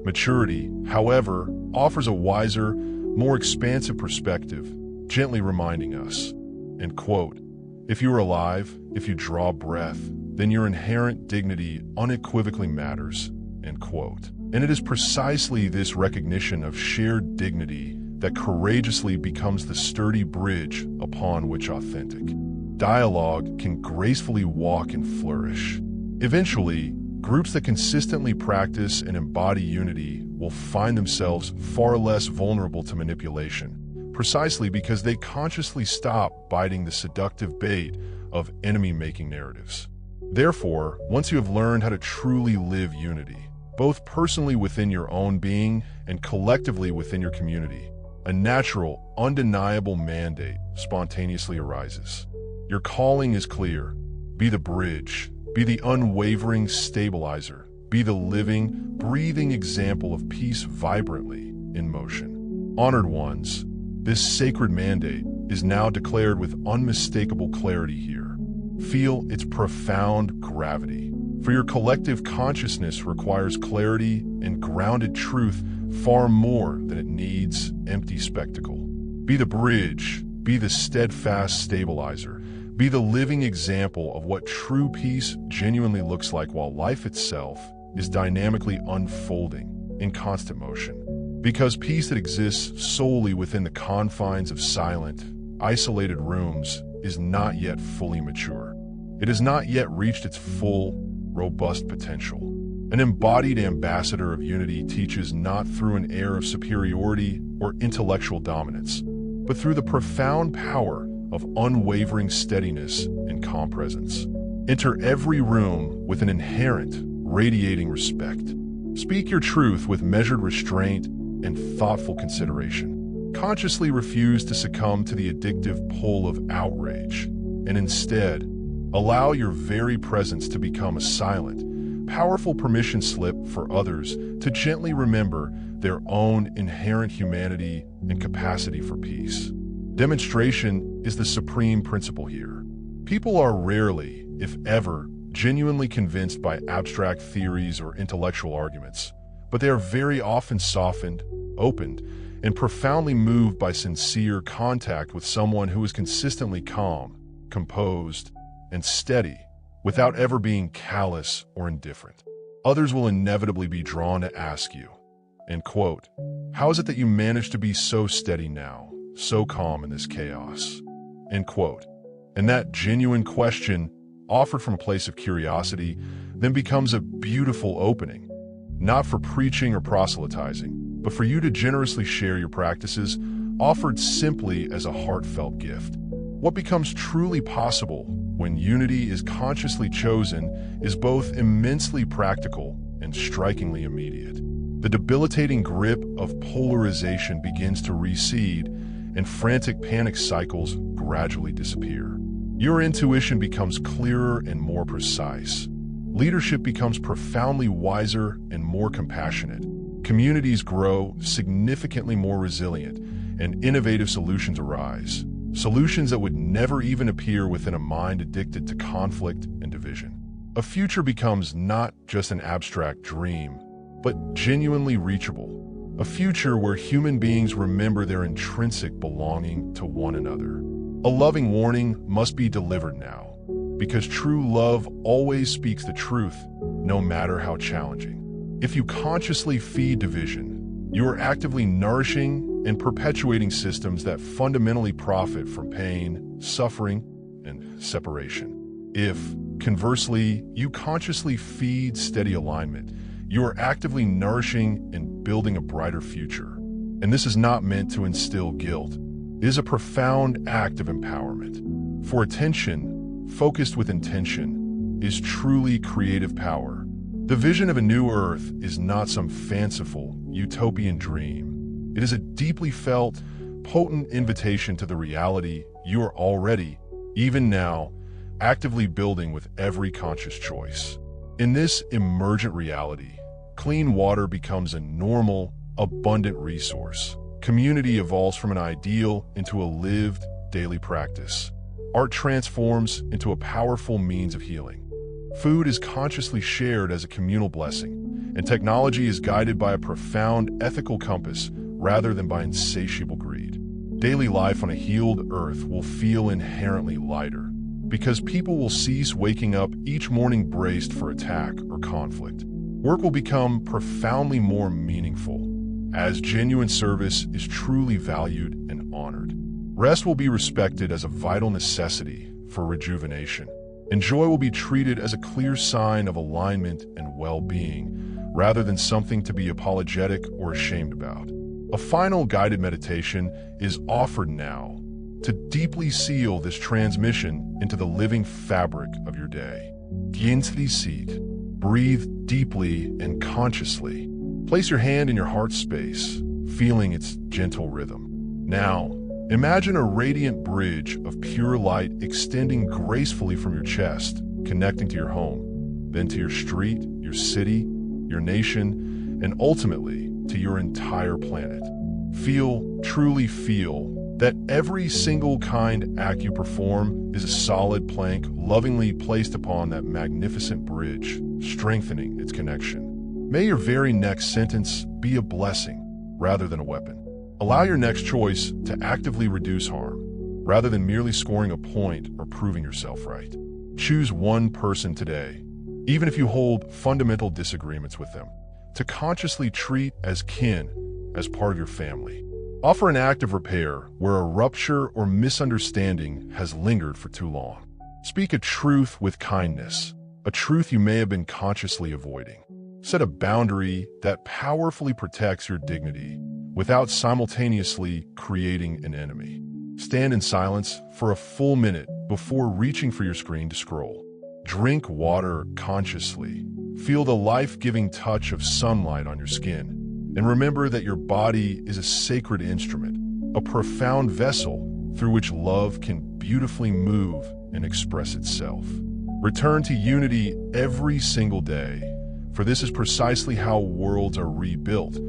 Maturity, however, offers a wiser, more expansive perspective, gently reminding us, end quote, "If you are alive, if you draw breath, then your inherent dignity unequivocally matters," end quote. And it is precisely this recognition of shared dignity that courageously becomes the sturdy bridge upon which authentic dialogue can gracefully walk and flourish. Eventually, groups that consistently practice and embody unity will find themselves far less vulnerable to manipulation, precisely because they consciously stop biting the seductive bait of enemy-making narratives. Therefore, once you have learned how to truly live unity, both personally within your own being and collectively within your community, a natural, undeniable mandate spontaneously arises. Your calling is clear. Be the bridge, be the unwavering stabilizer, be the living, breathing example of peace vibrantly in motion. Honored ones, this sacred mandate is now declared with unmistakable clarity here. Feel its profound gravity. For your collective consciousness requires clarity and grounded truth far more than it needs empty spectacle. Be the bridge, be the steadfast stabilizer, be the living example of what true peace genuinely looks like while life itself is dynamically unfolding in constant motion. Because peace that exists solely within the confines of silent, isolated rooms is not yet fully mature. It has not yet reached its full, robust potential. An embodied ambassador of unity teaches not through an air of superiority or intellectual dominance, but through the profound power of unwavering steadiness and calm presence. Enter every room with an inherent, radiating respect. Speak your truth with measured restraint and thoughtful consideration. Consciously refuse to succumb to the addictive pull of outrage, and instead, allow your very presence to become a silent, powerful permission slip for others to gently remember their own inherent humanity and capacity for peace. Demonstration is the supreme principle here. People are rarely, if ever, genuinely convinced by abstract theories or intellectual arguments, but they are very often softened, opened, and profoundly moved by sincere contact with someone who is consistently calm, composed, and steady, without ever being callous or indifferent. Others will inevitably be drawn to ask you, end quote, "How is it that you manage to be so steady now, so calm in this chaos?" End quote. And that genuine question, offered from a place of curiosity, then becomes a beautiful opening, not for preaching or proselytizing, but for you to generously share your practices, offered simply as a heartfelt gift. What becomes truly possible when unity is consciously chosen is both immensely practical and strikingly immediate. The debilitating grip of polarization begins to recede, and frantic panic cycles gradually disappear. Your intuition becomes clearer and more precise. Leadership becomes profoundly wiser and more compassionate. Communities grow significantly more resilient, and innovative solutions arise. Solutions that would never even appear within a mind addicted to conflict and division. A future becomes not just an abstract dream, but genuinely reachable. A future where human beings remember their intrinsic belonging to one another. A loving warning must be delivered now, because true love always speaks the truth, no matter how challenging. If you consciously feed division, you are actively nourishing and perpetuating systems that fundamentally profit from pain, suffering, and separation. If, conversely, you consciously feed steady alignment, you are actively nourishing and building a brighter future. And this is not meant to instill guilt. It is a profound act of empowerment. For attention, focused with intention, is truly creative power. The vision of a new Earth is not some fanciful, utopian dream. It is a deeply felt, potent invitation to the reality you are already, even now, actively building with every conscious choice. In this emergent reality, clean water becomes a normal, abundant resource. Community evolves from an ideal into a lived, daily practice. Art transforms into a powerful means of healing. Food is consciously shared as a communal blessing, and technology is guided by a profound ethical compass rather than by insatiable greed. Daily life on a healed Earth will feel inherently lighter, because people will cease waking up each morning braced for attack or conflict. Work will become profoundly more meaningful, as genuine service is truly valued and honored. Rest will be respected as a vital necessity for rejuvenation, and joy will be treated as a clear sign of alignment and well-being, rather than something to be apologetic or ashamed about. A final guided meditation is offered now to deeply seal this transmission into the living fabric of your day. Gently seat, breathe deeply and consciously. Place your hand in your heart space, feeling its gentle rhythm. Now, imagine a radiant bridge of pure light extending gracefully from your chest, connecting to your home, then to your street, your city, your nation, and ultimately to your entire planet. Truly feel, that every single kind act you perform is a solid plank lovingly placed upon that magnificent bridge, strengthening its connection. May your very next sentence be a blessing rather than a weapon. Allow your next choice to actively reduce harm, rather than merely scoring a point or proving yourself right. Choose one person today, even if you hold fundamental disagreements with them, to consciously treat as kin, as part of your family. Offer an act of repair where a rupture or misunderstanding has lingered for too long. Speak a truth with kindness, a truth you may have been consciously avoiding. Set a boundary that powerfully protects your dignity without simultaneously creating an enemy. Stand in silence for a full minute before reaching for your screen to scroll. Drink water consciously. Feel the life-giving touch of sunlight on your skin. And remember that your body is a sacred instrument, a profound vessel through which love can beautifully move and express itself. Return to unity every single day, for this is precisely how worlds are rebuilt,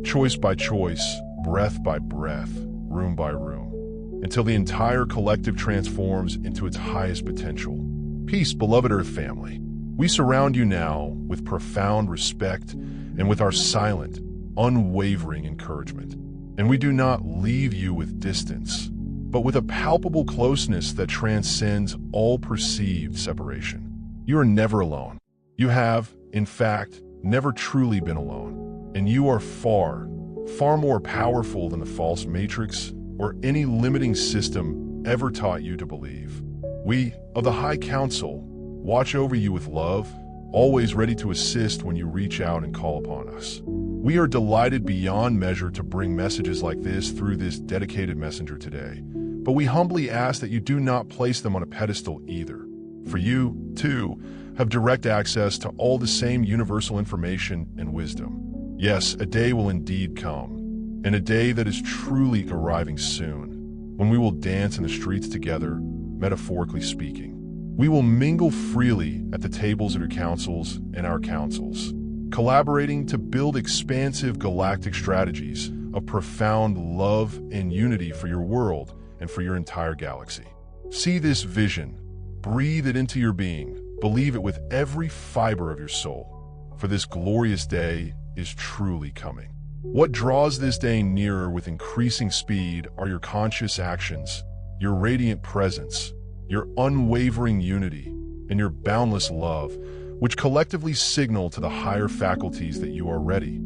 choice by choice, breath by breath, room by room, until the entire collective transforms into its highest potential. Peace, beloved Earth family. We surround you now with profound respect and with our silent, unwavering encouragement. And we do not leave you with distance, but with a palpable closeness that transcends all perceived separation. You are never alone. You have, in fact, never truly been alone. And you are far, far more powerful than the false matrix or any limiting system ever taught you to believe. We, of the High Council, watch over you with love, always ready to assist when you reach out and call upon us. We are delighted beyond measure to bring messages like this through this dedicated messenger today, but we humbly ask that you do not place them on a pedestal either. For you, too, have direct access to all the same universal information and wisdom. Yes, a day will indeed come, and a day that is truly arriving soon, when we will dance in the streets together, metaphorically speaking. We will mingle freely at the tables of your councils and our councils, collaborating to build expansive galactic strategies of profound love and unity for your world and for your entire galaxy. See this vision, breathe it into your being, believe it with every fiber of your soul, for this glorious day is truly coming. What draws this day nearer with increasing speed are your conscious actions, your radiant presence, your unwavering unity, and your boundless love, which collectively signal to the higher faculties that you are ready.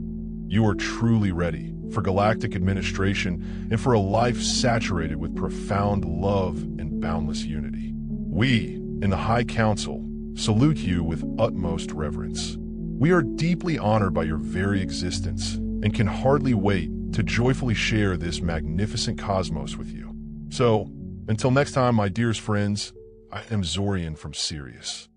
You are truly ready for galactic administration and for a life saturated with profound love and boundless unity. We, in the High Council, salute you with utmost reverence. We are deeply honored by your very existence and can hardly wait to joyfully share this magnificent cosmos with you. So, until next time, my dearest friends, I am Zørrion from Sirius.